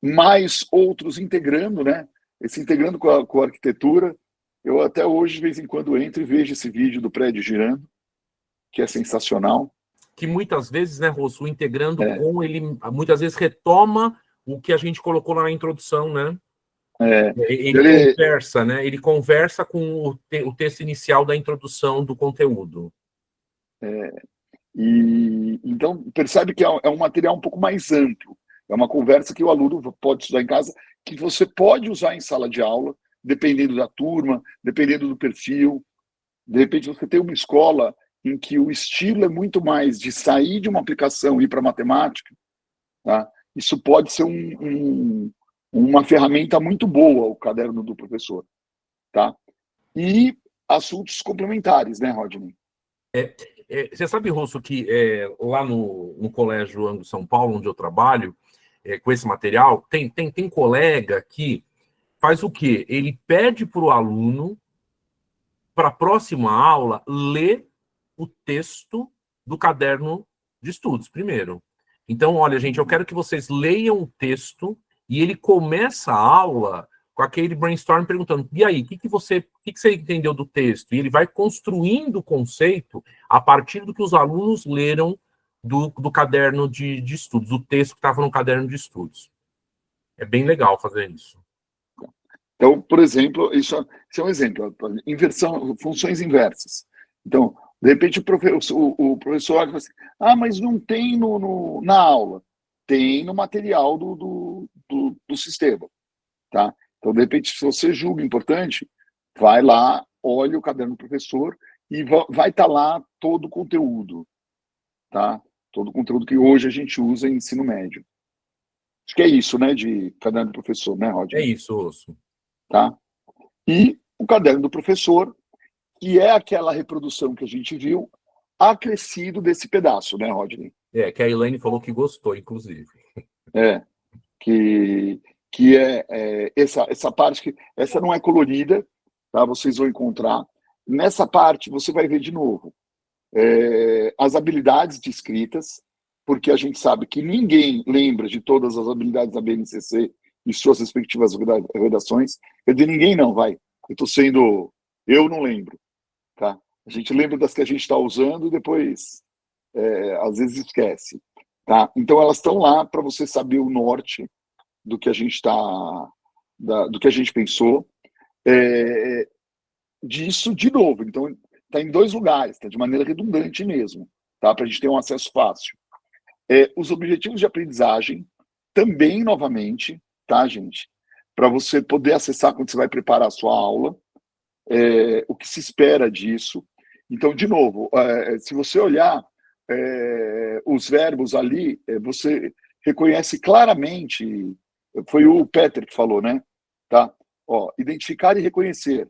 Mais outros integrando, né? Esse integrando com a arquitetura. Eu até hoje, de vez em quando, entro e vejo esse vídeo do prédio girando, que é sensacional. Que muitas vezes, né, Rosso, integrando com ele, muitas vezes retoma o que a gente colocou lá na introdução, né? Ele conversa, né? Ele conversa com o texto inicial da introdução do conteúdo. Então, percebe que é um material um pouco mais amplo. É uma conversa que o aluno pode estudar em casa, que você pode usar em sala de aula, dependendo da turma, dependendo do perfil. De repente, você tem uma escola em que o estilo é muito mais de sair de uma aplicação e ir para matemática, tá? Isso pode ser uma ferramenta muito boa, o caderno do professor, tá? E assuntos complementares, né, Rodney? Você sabe, Rosso, que lá no Colégio Anglo São Paulo, onde eu trabalho, com esse material, tem colega que faz o quê? Ele pede para o aluno, para a próxima aula, ler o texto do caderno de estudos primeiro. Então, olha, gente, eu quero que vocês leiam o texto e ele começa a aula com aquele brainstorm perguntando, e aí, o que você entendeu do texto? E ele vai construindo o conceito a partir do que os alunos leram do caderno de estudos, do texto que estava no caderno de estudos. É bem legal fazer isso. Então, por exemplo, isso é um exemplo, inversão, funções inversas. Então, de repente, o professor olha e fala assim, mas não tem na aula. Tem no material do sistema, tá? Então, de repente, se você julga importante, vai lá, olha o caderno do professor e vai estar lá todo o conteúdo, tá? Todo o conteúdo que hoje a gente usa em ensino médio. Acho que é isso, né, de caderno do professor, né, Rodney? É isso, Osso. Tá? E o caderno do professor, que é aquela reprodução que a gente viu, acrescido desse pedaço, né, Rodney? Que a Elaine falou que gostou, inclusive. Que é essa parte, que essa não é colorida, tá? Vocês vão encontrar. Nessa parte, você vai ver de novo as habilidades descritas, porque a gente sabe que ninguém lembra de todas as habilidades da BNCC e suas respectivas redações. Quer dizer, ninguém não, vai. Eu não lembro, tá? A gente lembra das que a gente está usando e depois, às vezes, esquece, tá? Então, elas estão lá para você saber o norte do que a gente do que a gente pensou. Disso, de novo. Então, está em 2 lugares, está de maneira redundante mesmo, tá? Para a gente ter um acesso fácil. Os objetivos de aprendizagem, também, novamente, tá, gente? Para você poder acessar quando você vai preparar a sua aula, o que se espera disso. Então, de novo, se você olhar os verbos ali, você reconhece claramente, foi o Peter que falou, né? Tá? Identificar e reconhecer,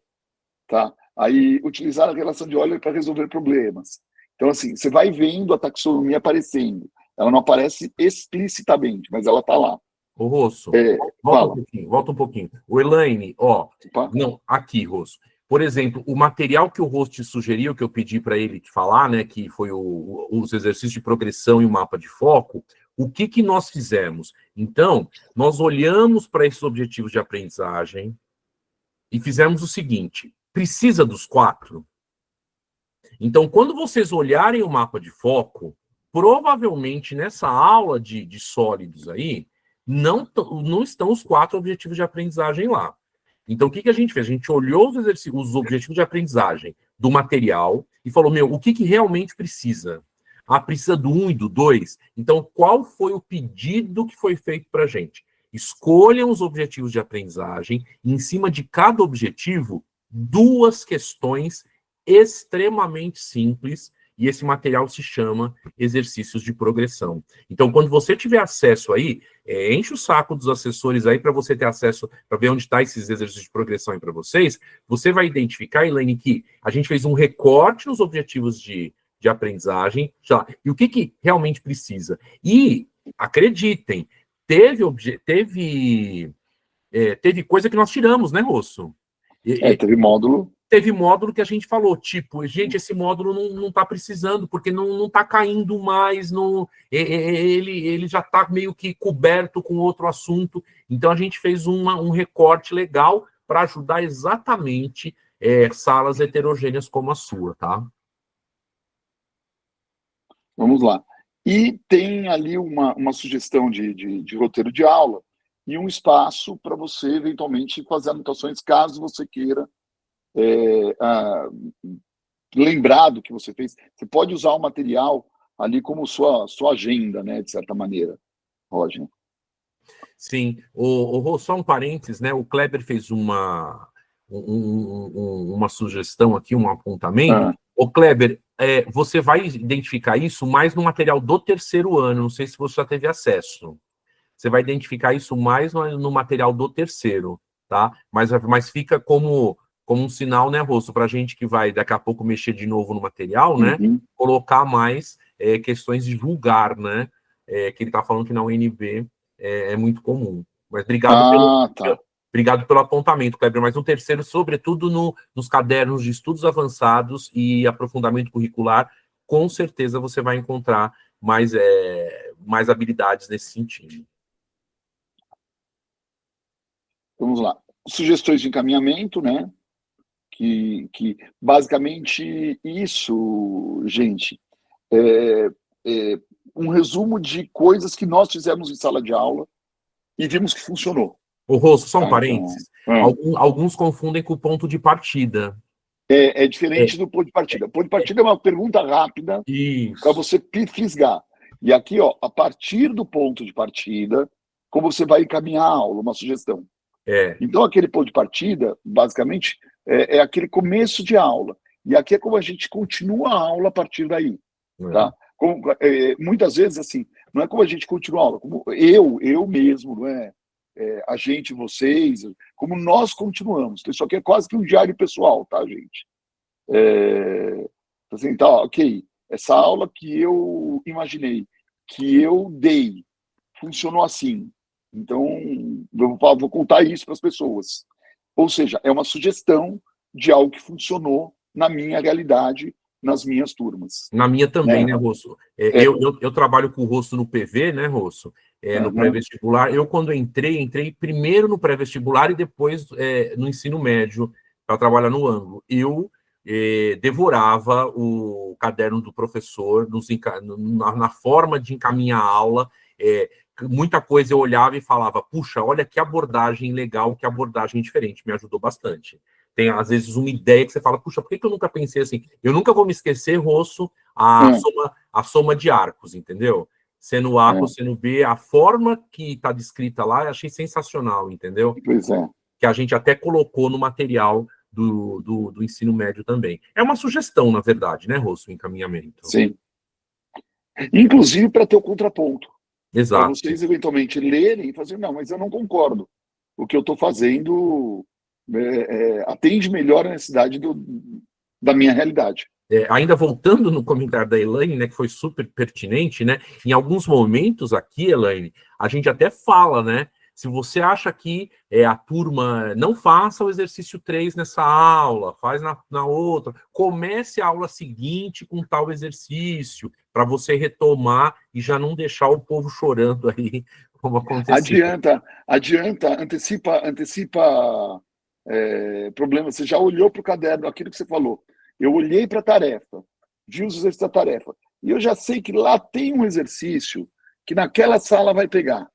tá? Aí, utilizar a relação de Euler para resolver problemas. Então, assim, você vai vendo a taxonomia aparecendo. Ela não aparece explicitamente, mas ela está lá. Ô, Rosso, volta um pouquinho. O Elaine, não, aqui, Rosso. Por exemplo, o material que o Rosso te sugeriu, que eu pedi para ele te falar, né, que foi os exercícios de progressão e o mapa de foco, o que nós fizemos? Então, nós olhamos para esses objetivos de aprendizagem e fizemos o seguinte, precisa dos 4? Então, quando vocês olharem o mapa de foco, provavelmente nessa aula de sólidos aí, não estão os 4 objetivos de aprendizagem lá. Então, o que a gente fez? A gente olhou os objetivos de aprendizagem do material e falou, o que realmente precisa? Precisa do 1 e do 2? Então, qual foi o pedido que foi feito para a gente? Escolham os objetivos de aprendizagem e, em cima de cada objetivo, 2 questões extremamente simples, e esse material se chama Exercícios de Progressão. Então, quando você tiver acesso aí, enche o saco dos assessores aí para você ter acesso, para ver onde está esses exercícios de progressão aí para vocês, você vai identificar, Elaine, que a gente fez um recorte nos objetivos de aprendizagem, e o que realmente precisa. E, acreditem, teve coisa que nós tiramos, né, Rosso? Teve módulo. Teve módulo que a gente falou, tipo, gente, esse módulo não está precisando, porque não está caindo mais, ele já está meio que coberto com outro assunto. Então, a gente fez um recorte legal para ajudar exatamente salas heterogêneas como a sua, tá? Vamos lá. E tem ali uma sugestão de roteiro de aula e um espaço para você, eventualmente, fazer anotações, caso você queira lembrar do que você fez. Você pode usar o material ali como sua agenda, né, de certa maneira, Roger. Sim. Só um parênteses, né? O Kleber fez uma sugestão aqui, um apontamento. O Kleber, você vai identificar isso mais no material do 3º ano, não sei se você já teve acesso. Você vai identificar isso mais no material do 3º, tá? Mas fica como um sinal, né, Rosso, para a gente que vai daqui a pouco mexer de novo no material, né? Colocar mais questões de vulgar, né? Que ele está falando que na UNB é muito comum. Mas obrigado pelo apontamento, Kleber. Mas no 3º, sobretudo nos cadernos de estudos avançados e aprofundamento curricular, com certeza você vai encontrar mais habilidades nesse sentido. Vamos lá. Sugestões de encaminhamento, né? Que basicamente isso, gente, um resumo de coisas que nós fizemos em sala de aula e vimos que funcionou. Rosso, só um parênteses. Alguns confundem com o ponto de partida. É diferente do ponto de partida. O ponto de partida é uma pergunta rápida para você fisgar. E aqui, ó, a partir do ponto de partida, como você vai encaminhar a aula, uma sugestão. Então, aquele ponto de partida, basicamente, é aquele começo de aula. E aqui é como a gente continua a aula a partir daí. Tá? Muitas vezes, assim, não é como a gente continua a aula, como eu mesmo, não é? A gente, vocês, como nós continuamos. Isso aqui é quase que um diário pessoal, tá, gente? Assim, tá, ok. Essa aula que eu imaginei, que eu dei, funcionou assim. Então, eu vou contar isso para as pessoas. Ou seja, é uma sugestão de algo que funcionou na minha realidade, nas minhas turmas. Na minha também, né, Rosso? Eu trabalho com o Rosso no PV, né, Rosso? No pré-vestibular. Eu, quando entrei primeiro no pré-vestibular e depois no ensino médio, para trabalhar no ângulo. Eu devorava o caderno do professor na forma de encaminhar a aula. Muita coisa eu olhava e falava, puxa, olha que abordagem legal, que abordagem diferente, me ajudou bastante. Tem, às vezes, uma ideia que você fala, puxa, por que eu nunca pensei assim? Eu nunca vou me esquecer, Rosso, a soma de arcos, entendeu? Seno A com seno B, a forma que está descrita lá, eu achei sensacional, entendeu? Pois é. Que a gente até colocou no material do ensino médio também. É uma sugestão, na verdade, né, Rosso, o encaminhamento. Sim. Inclusive para ter o contraponto. Exato. Para vocês, eventualmente, lerem e fazerem, não, mas eu não concordo. O que eu estou fazendo atende melhor a necessidade da minha realidade. Ainda voltando no comentário da Elaine, né, que foi super pertinente, né? Em alguns momentos aqui, Elaine, a gente até fala, né? Se você acha que a turma não faça o exercício 3 nessa aula, faz na outra, comece a aula seguinte com tal exercício, para você retomar e já não deixar o povo chorando aí, como aconteceu. Antecipa problema. Você já olhou para o caderno, aquilo que você falou. Eu olhei para a tarefa, vi os exercícios da tarefa, e eu já sei que lá tem um exercício que naquela sala vai pegar.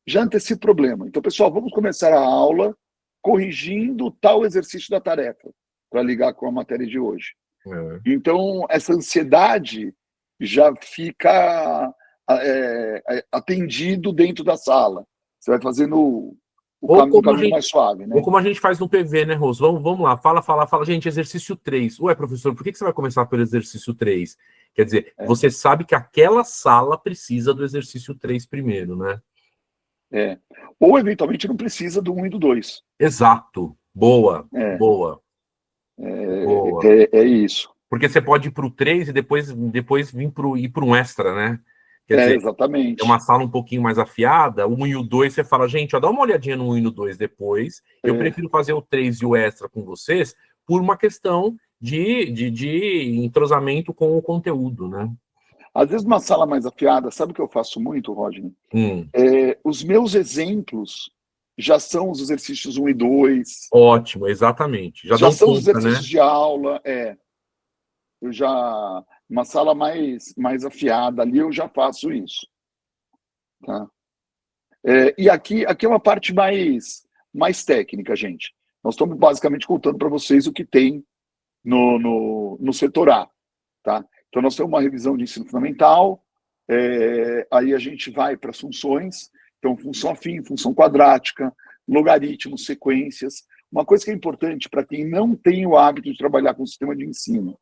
Já antecipo o problema. Então, pessoal, vamos começar a aula corrigindo tal exercício da tarefa, para ligar com a matéria de hoje. Então, essa ansiedade já fica atendido dentro da sala. Você vai fazendo o caminho mais suave, né? Ou como a gente faz no PV, né, Rose? Vamos lá, fala. Gente, exercício 3. Ué, professor, por que você vai começar pelo exercício 3? Quer dizer, você sabe que aquela sala precisa do exercício 3 primeiro, né? Ou, eventualmente, não precisa do 1 e do 2. Exato. Boa. É isso. Porque você pode ir para o 3 e depois ir para um extra, né? Quer dizer, exatamente. é uma sala um pouquinho mais afiada, o 1 e o 2, você fala, gente, ó, dá uma olhadinha no 1 e no 2 depois. Eu prefiro fazer o 3 e o extra com vocês por uma questão de entrosamento com o conteúdo, né? Às vezes, numa sala mais afiada, sabe o que eu faço muito, Rodney? Os meus exemplos já são os exercícios 1 e 2. Ótimo, exatamente. Já são os conta, exercícios, né, de aula. Eu já... Uma sala mais afiada ali, eu já faço isso. Tá? E aqui é uma parte mais técnica, gente. Nós estamos basicamente contando para vocês o que tem no setor A. Tá? Então, nós temos uma revisão de ensino fundamental, aí a gente vai para as funções, então, função afim, função quadrática, logaritmos, sequências. Uma coisa que é importante para quem não tem o hábito de trabalhar com o sistema de ensino,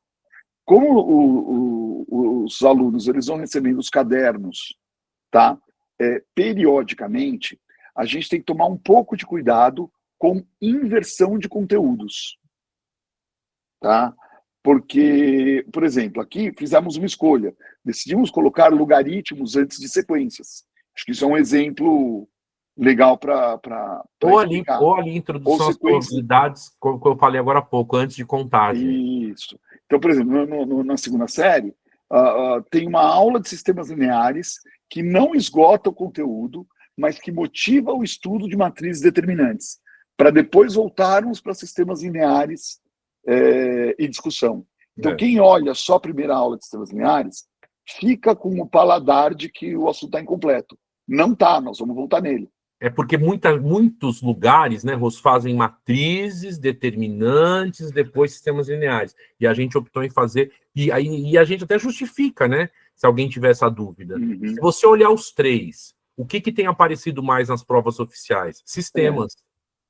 como os alunos eles vão recebendo os cadernos, tá? Periodicamente, a gente tem que tomar um pouco de cuidado com inversão de conteúdos. Tá? Porque, por exemplo, aqui fizemos uma escolha. Decidimos colocar logaritmos antes de sequências. Acho que isso é um exemplo legal para explicar. Ou ali, introdução às probabilidades, como eu falei agora há pouco, antes de contagem. Isso. Então, por exemplo, na segunda série, tem uma aula de sistemas lineares que não esgota o conteúdo, mas que motiva o estudo de matrizes determinantes, para depois voltarmos para sistemas lineares e discussão. Então, quem olha só a primeira aula de sistemas lineares, fica com o paladar de que o assunto está incompleto. Não está, nós vamos voltar nele. É porque muitos lugares, né, Ros, fazem matrizes, determinantes, depois sistemas lineares. E a gente optou em fazer... E a gente até justifica, né, se alguém tiver essa dúvida. Se você olhar os 3, o que tem aparecido mais nas provas oficiais? Sistemas.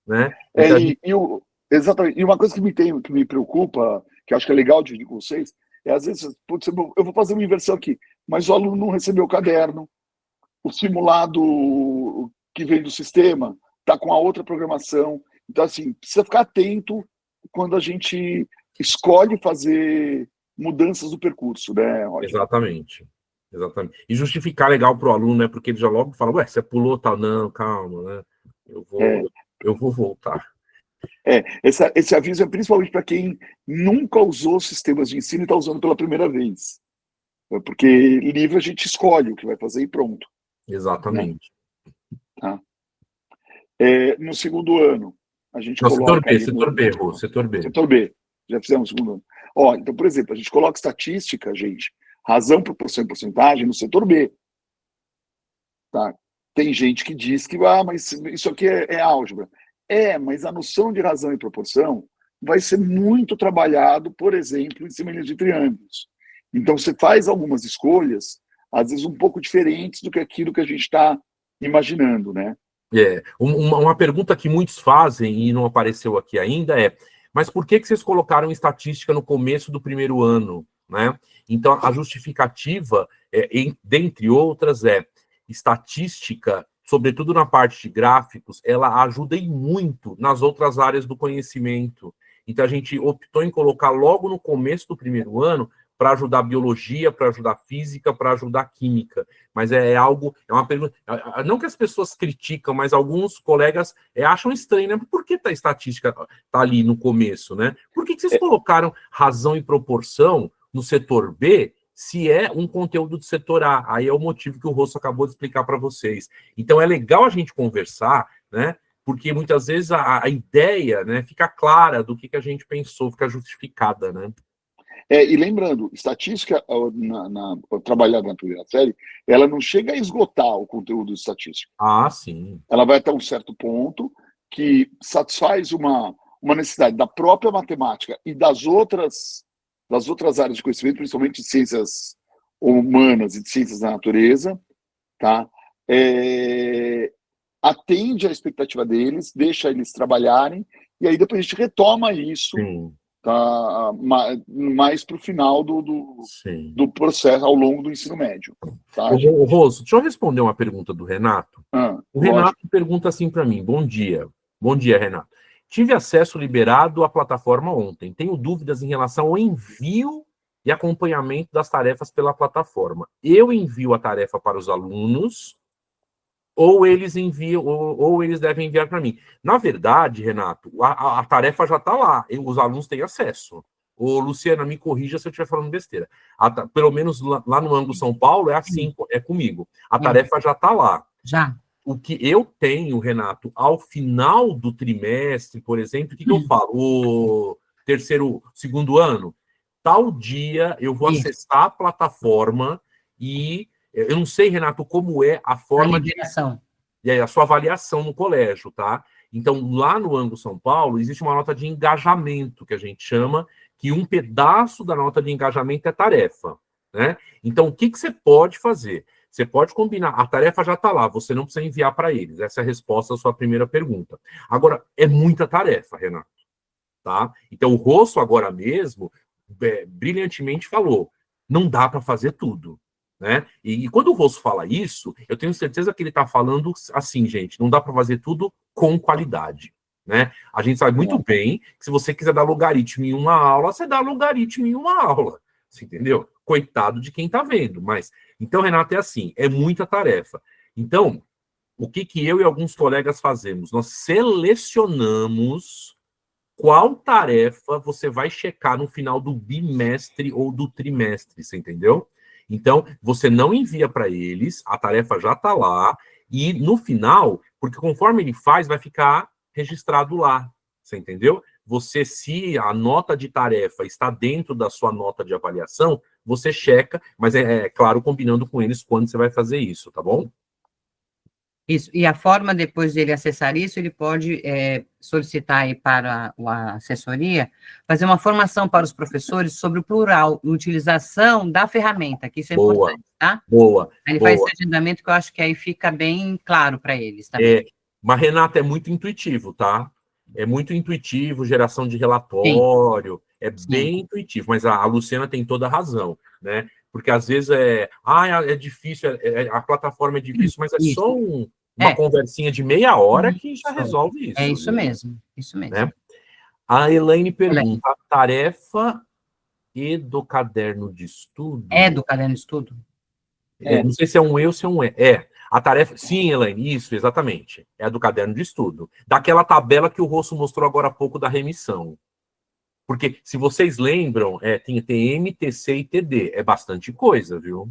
Né? Então, exatamente. E uma coisa que me preocupa, que eu acho que é legal dividir com vocês, às vezes, putz, eu vou fazer uma inversão aqui, mas o aluno não recebeu o caderno, o simulado que vem do sistema está com a outra programação. Então, assim, precisa ficar atento quando a gente escolhe fazer mudanças do percurso, né, Roger? Exatamente. E justificar legal para o aluno, né? Porque ele já logo fala, ué, você pulou, tal, não, calma, né? Eu vou voltar. Esse aviso é principalmente para quem nunca usou sistemas de ensino e está usando pela primeira vez. Porque livro a gente escolhe o que vai fazer e pronto. Exatamente. Né? Tá? No segundo ano, a gente coloca... Setor B. Setor B. Já fizemos no segundo ano. Então, por exemplo, a gente coloca estatística, gente, razão, proporção e porcentagem no setor B. Tá? Tem gente que diz que, mas isso aqui é álgebra. Mas a noção de razão e proporção vai ser muito trabalhado, por exemplo, em semelhança de triângulos. Então, você faz algumas escolhas, às vezes um pouco diferentes do que aquilo que a gente está imaginando, né? Uma pergunta que muitos fazem e não apareceu aqui ainda mas por que vocês colocaram estatística no começo do primeiro ano, né? Então, a justificativa, dentre outras, estatística, sobretudo na parte de gráficos, ela ajuda e muito nas outras áreas do conhecimento. Então, a gente optou em colocar logo no começo do primeiro ano para ajudar a biologia, para ajudar a física, para ajudar a química. Mas é uma pergunta... Não que as pessoas criticam, mas alguns colegas acham estranho, né? Por que a estatística tá ali no começo, né? Por que vocês colocaram razão e proporção no setor B, se é um conteúdo do setor A? Aí é o motivo que o Rosso acabou de explicar para vocês. Então, é legal a gente conversar, né? Porque muitas vezes a ideia, né, fica clara do que a gente pensou, fica justificada, né? E lembrando, estatística, trabalhada na primeira série, ela não chega a esgotar o conteúdo de estatística. Sim. Ela vai até um certo ponto que satisfaz uma necessidade da própria matemática e das outras áreas de conhecimento, principalmente de ciências humanas e de ciências da natureza, tá? atende à expectativa deles, deixa eles trabalharem, e aí depois a gente retoma isso, Sim, tá, mais para o final sim. do processo, ao longo do ensino médio. Tá, Ô, Rosso, deixa eu responder uma pergunta do Renato. O Renato lógico. pergunta assim para mim: bom dia. Bom dia, Renato. Tive acesso liberado à plataforma ontem. Tenho dúvidas em relação ao envio e acompanhamento das tarefas pela plataforma. Eu envio a tarefa para os alunos ou eles enviam, ou eles devem enviar para mim. Na verdade, Renato, a tarefa já está lá, os alunos têm acesso. Ô, Luciana, me corrija se eu estiver falando besteira. Pelo menos lá no ângulo São Paulo é assim, é comigo. A tarefa já está lá. Já. O que eu tenho, Renato, ao final do trimestre, por exemplo, o que eu falo? O segundo ano, tal dia eu vou acessar a plataforma e eu não sei, Renato, como é a forma de a sua avaliação no colégio, tá? Então, lá no ângulo São Paulo, existe uma nota de engajamento, que a gente chama, que um pedaço da nota de engajamento é tarefa, né? Então, o que você pode fazer? Você pode combinar, a tarefa já está lá, você não precisa enviar para eles. Essa é a resposta à sua primeira pergunta. Agora, é muita tarefa, Renato, tá? Então, o Rosso agora mesmo, brilhantemente falou, não dá para fazer tudo. Né? E quando o Rosso fala isso, eu tenho certeza que ele está falando assim, gente, não dá para fazer tudo com qualidade. Né? A gente sabe muito bem que se você quiser dar logaritmo em uma aula, você dá logaritmo em uma aula. Você entendeu? Coitado de quem está vendo. Mas, então, Renato, é assim, é muita tarefa. Então, o que eu e alguns colegas fazemos? Nós selecionamos qual tarefa você vai checar no final do bimestre ou do trimestre, você entendeu? Então, você não envia para eles, a tarefa já está lá, e no final, porque conforme ele faz, vai ficar registrado lá, você entendeu? Você, se a nota de tarefa está dentro da sua nota de avaliação, você checa, mas é claro, combinando com eles quando você vai fazer isso, tá bom? Isso, e a forma, depois de ele acessar isso, ele pode solicitar aí para a assessoria, fazer uma formação para os professores sobre o plural, utilização da ferramenta, que isso é importante, tá? Boa. Ele faz esse agendamento que eu acho que aí fica bem claro para eles também. Mas, Renata, é muito intuitivo, tá? É muito intuitivo, geração de relatório, bem intuitivo, mas a Luciana tem toda a razão, né? Porque às vezes é difícil, a plataforma é difícil, mas é só uma conversinha de meia hora que já resolve isso. É isso mesmo, isso mesmo. Né? A Elaine pergunta, a tarefa e do caderno de estudo... É do caderno de estudo? Não sei se é um E ou se é um E. A tarefa... Sim, Elaine, isso, exatamente. É a do caderno de estudo. Daquela tabela que o Rosso mostrou agora há pouco da remissão. Porque, se vocês lembram, tem M, TC e TD. É bastante coisa, viu?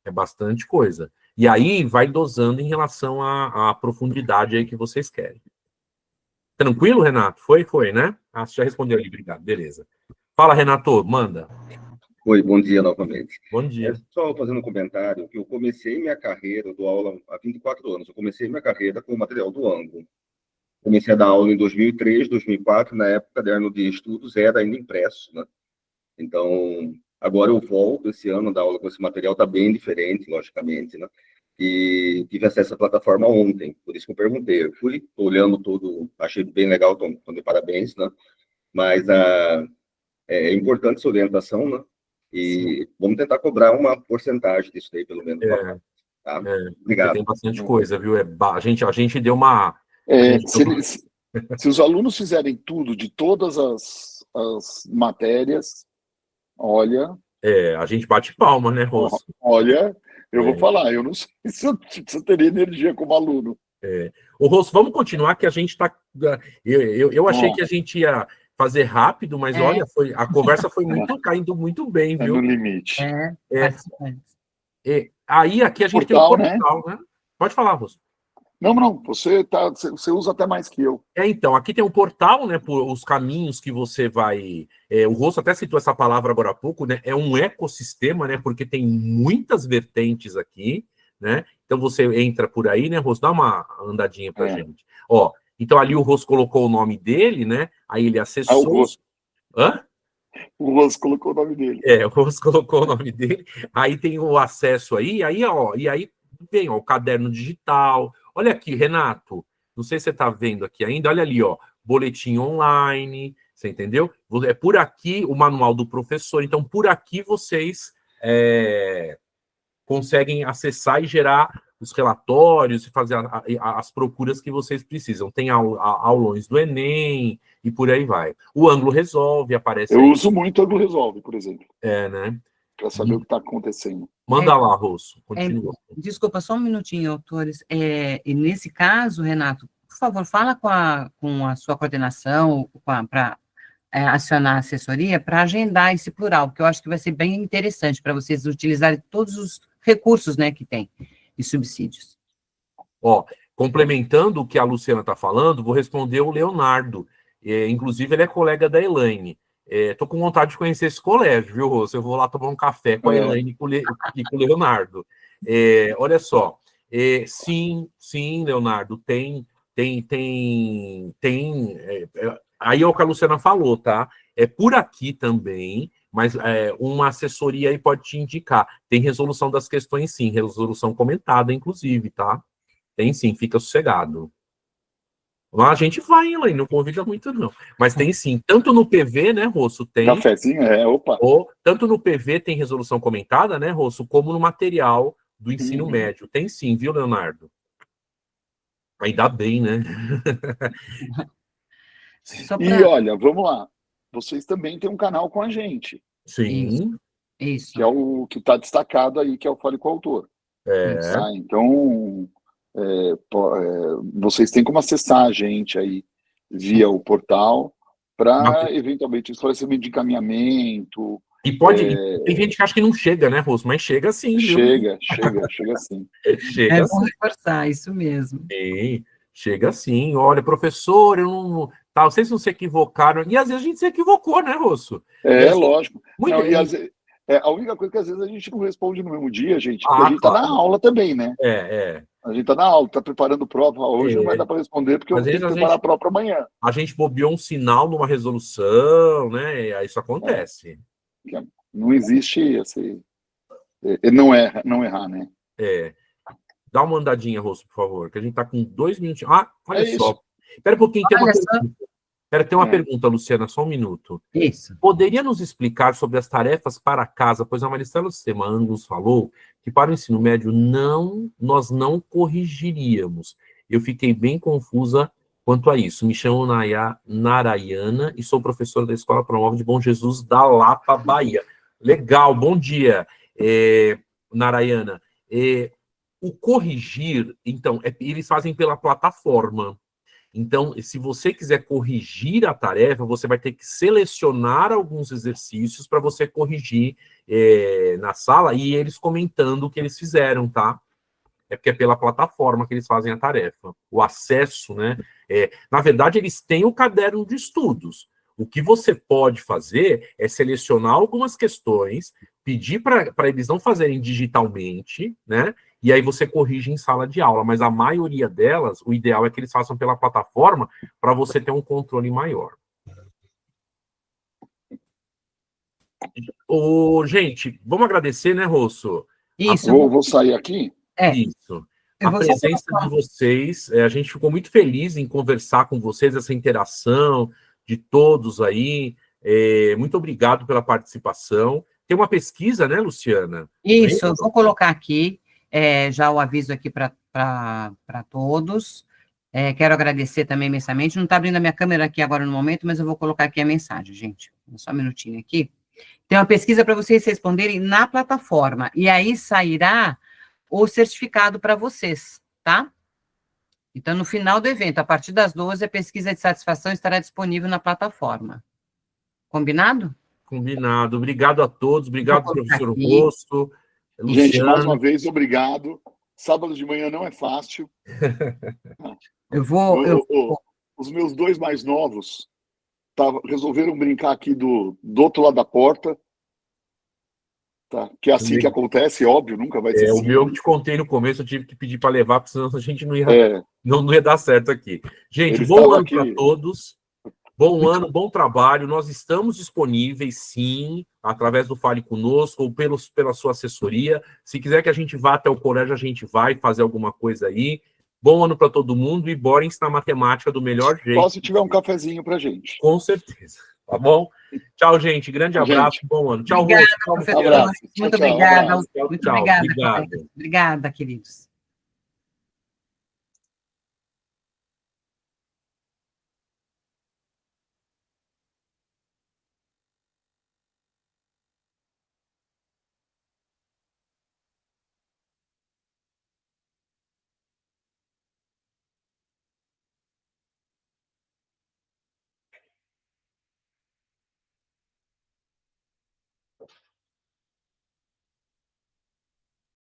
É bastante coisa. E aí, vai dosando em relação à profundidade aí que vocês querem. Tranquilo, Renato? Foi, né? Você já respondeu ali, obrigado. Beleza. Fala, Renato, manda. Oi, bom dia novamente. Bom dia. Só fazendo um comentário, que eu comecei minha carreira, eu dou aula há 24 anos, eu comecei minha carreira com o material do ângulo. Comecei a dar aula em 2003, 2004, na época o caderno de estudos era ainda impresso, né? Então, agora eu volto esse ano a dar aula com esse material, está bem diferente, logicamente, né? E tive acesso à plataforma ontem, por isso que eu perguntei. Eu fui olhando tudo, achei bem legal, então de parabéns, né? Mas é importante essa orientação, né? E vamos tentar cobrar uma porcentagem disso aí, pelo menos. Tá? Obrigado. Tem bastante coisa, viu? A gente deu uma... Se os alunos fizerem tudo, de todas as matérias, olha... a gente bate palma, né, Rosso? Olha, eu vou falar, eu não sei se eu teria energia como aluno. Ô, Rosso, vamos continuar, que a gente está... Eu achei que a gente ia fazer rápido, mas olha, a conversa foi caindo muito bem, viu? No limite. Aí, aqui a gente tem o portal, né? Pode falar, Rosso. Não, você usa até mais que eu. Então, aqui tem um portal, né, por os caminhos que você vai... o Rosso até citou essa palavra agora há pouco, né? É um ecossistema, né? Porque tem muitas vertentes aqui, né? Então, você entra por aí, né, Rosso? Dá uma andadinha pra gente. Ó, então, ali o Rosso colocou o nome dele, né? Aí ele acessou... o Rosso. Hã? O Rosso colocou o nome dele. O Rosso colocou o nome dele. Aí tem o acesso aí, e aí vem o caderno digital, Olha aqui, Renato, não sei se você está vendo aqui ainda, olha ali, ó, boletim online, você entendeu? É por aqui o manual do professor, então por aqui vocês conseguem acessar e gerar os relatórios e fazer as procuras que vocês precisam. Tem aulões do Enem e por aí vai. O Ângulo Resolve aparece Eu aí. uso muito o Ângulo Resolve, por exemplo, né? para saber o que está acontecendo. Manda lá, Rosso, continua. Desculpa, só um minutinho, autores. E nesse caso, Renato, por favor, fala com a sua coordenação para acionar a assessoria para agendar esse plural, que eu acho que vai ser bem interessante para vocês utilizarem todos os recursos, né, que tem de subsídios. Ó, complementando o que a Luciana está falando, vou responder o Leonardo. Inclusive, ele é colega da Elaine. Estou com vontade de conhecer esse colégio, viu, Rosso? Eu vou lá tomar um café com a Elaine e com o Leonardo. Olha só. Sim, Leonardo, tem. Aí é o que a Luciana falou, tá? É por aqui também, mas uma assessoria aí pode te indicar. Tem resolução das questões, sim, resolução comentada, inclusive, tá? Tem sim, fica sossegado. Mas a gente vai, Elaine, não convida muito, não. Mas tem sim, tanto no PV, né, Rosso, tem. Cafezinho, opa. Tanto no PV tem resolução comentada, né, Rosso, como no material do ensino médio. Tem sim, viu, Leonardo? Ainda bem, né? E olha, vamos lá. Vocês também têm um canal com a gente. Sim. Isso. Que é o que está destacado aí, que é o Fale com o Autor. Tá? Então, vocês têm como acessar a gente aí via o portal para, eventualmente, esclarecimento de encaminhamento. E pode. Tem gente que acha que não chega, né, Rosso? Mas chega sim, viu? Chega sim. Chega bom reforçar, isso mesmo. Sim, chega sim. Olha, professor, eu não. Tá, vocês não se equivocaram. E às vezes a gente se equivocou, né, Rosso? Lógico. Não, e a única coisa que às vezes a gente não responde no mesmo dia, gente, porque a gente está na aula também, né? A gente está na aula, está preparando prova. Hoje não vai dar para responder, porque eu tenho que preparar a prova para amanhã. A gente bobeou um sinal numa resolução, né? E aí isso acontece. Não existe assim. Não errar, né? Dá uma andadinha, Rosso, por favor, que a gente está com 2 minutinhos. Olha só. Isso. Espera um pouquinho, tem uma pergunta. Tem uma pergunta, Luciana, só um minuto. Isso. Poderia nos explicar sobre as tarefas para casa, pois a Maristela Sistema Angus falou que para o ensino médio nós não corrigiríamos. Eu fiquei bem confusa quanto a isso. Me chamo Narayana e sou professora da Escola Promove de Bom Jesus da Lapa, Bahia. Legal, bom dia, Narayana. O corrigir, então, eles fazem pela plataforma. Então, se você quiser corrigir a tarefa, você vai ter que selecionar alguns exercícios para você corrigir na sala e eles comentando o que eles fizeram, tá? Porque é pela plataforma que eles fazem a tarefa. O acesso, né? Na verdade, eles têm o caderno de estudos. O que você pode fazer é selecionar algumas questões, pedir para eles não fazerem digitalmente, né? E aí você corrige em sala de aula, mas a maioria delas, o ideal é que eles façam pela plataforma para você ter um controle maior. Gente, vamos agradecer, né, Rosso? Isso. Vou sair aqui? Isso. A presença de vocês, a gente ficou muito feliz em conversar com vocês, essa interação de todos aí. Muito obrigado pela participação. Tem uma pesquisa, né, Luciana? Isso, eu vou colocar aqui. Já o aviso aqui para todos. Quero agradecer também imensamente. Não está abrindo a minha câmera aqui agora no momento, mas eu vou colocar aqui a mensagem, gente. Só um minutinho aqui. Tem uma pesquisa para vocês responderem na plataforma. E aí sairá o certificado para vocês, tá? Então, no final do evento, a partir das 12, a pesquisa de satisfação estará disponível na plataforma. Combinado? Combinado. Obrigado a todos. Obrigado, professor Rosso. Luciano. Gente, mais uma vez, obrigado. Sábado de manhã não é fácil. Os meus 2 mais novos resolveram brincar aqui do outro lado da porta. Tá? Que é assim que acontece, óbvio, nunca vai ser assim. O meu que te contei no começo, eu tive que pedir para levar, porque senão a gente não ia dar certo aqui. Gente, bom ano para todos. Bom ano, bom trabalho. Nós estamos disponíveis, sim, através do Fale Conosco ou pela sua assessoria. Se quiser que a gente vá até o colégio, a gente vai fazer alguma coisa aí. Bom ano para todo mundo e bora ensinar matemática do melhor jeito. Só se tiver um cafezinho pra gente. Com certeza. Tá bom? Tchau, gente. Grande abraço. Bom ano. Tchau, Obrigada, Rosso. professor. Abraço. Muito Tchau, obrigada. abraço. Tchau, Muito tchau. obrigada, Obrigado. colegas. Obrigada, queridos.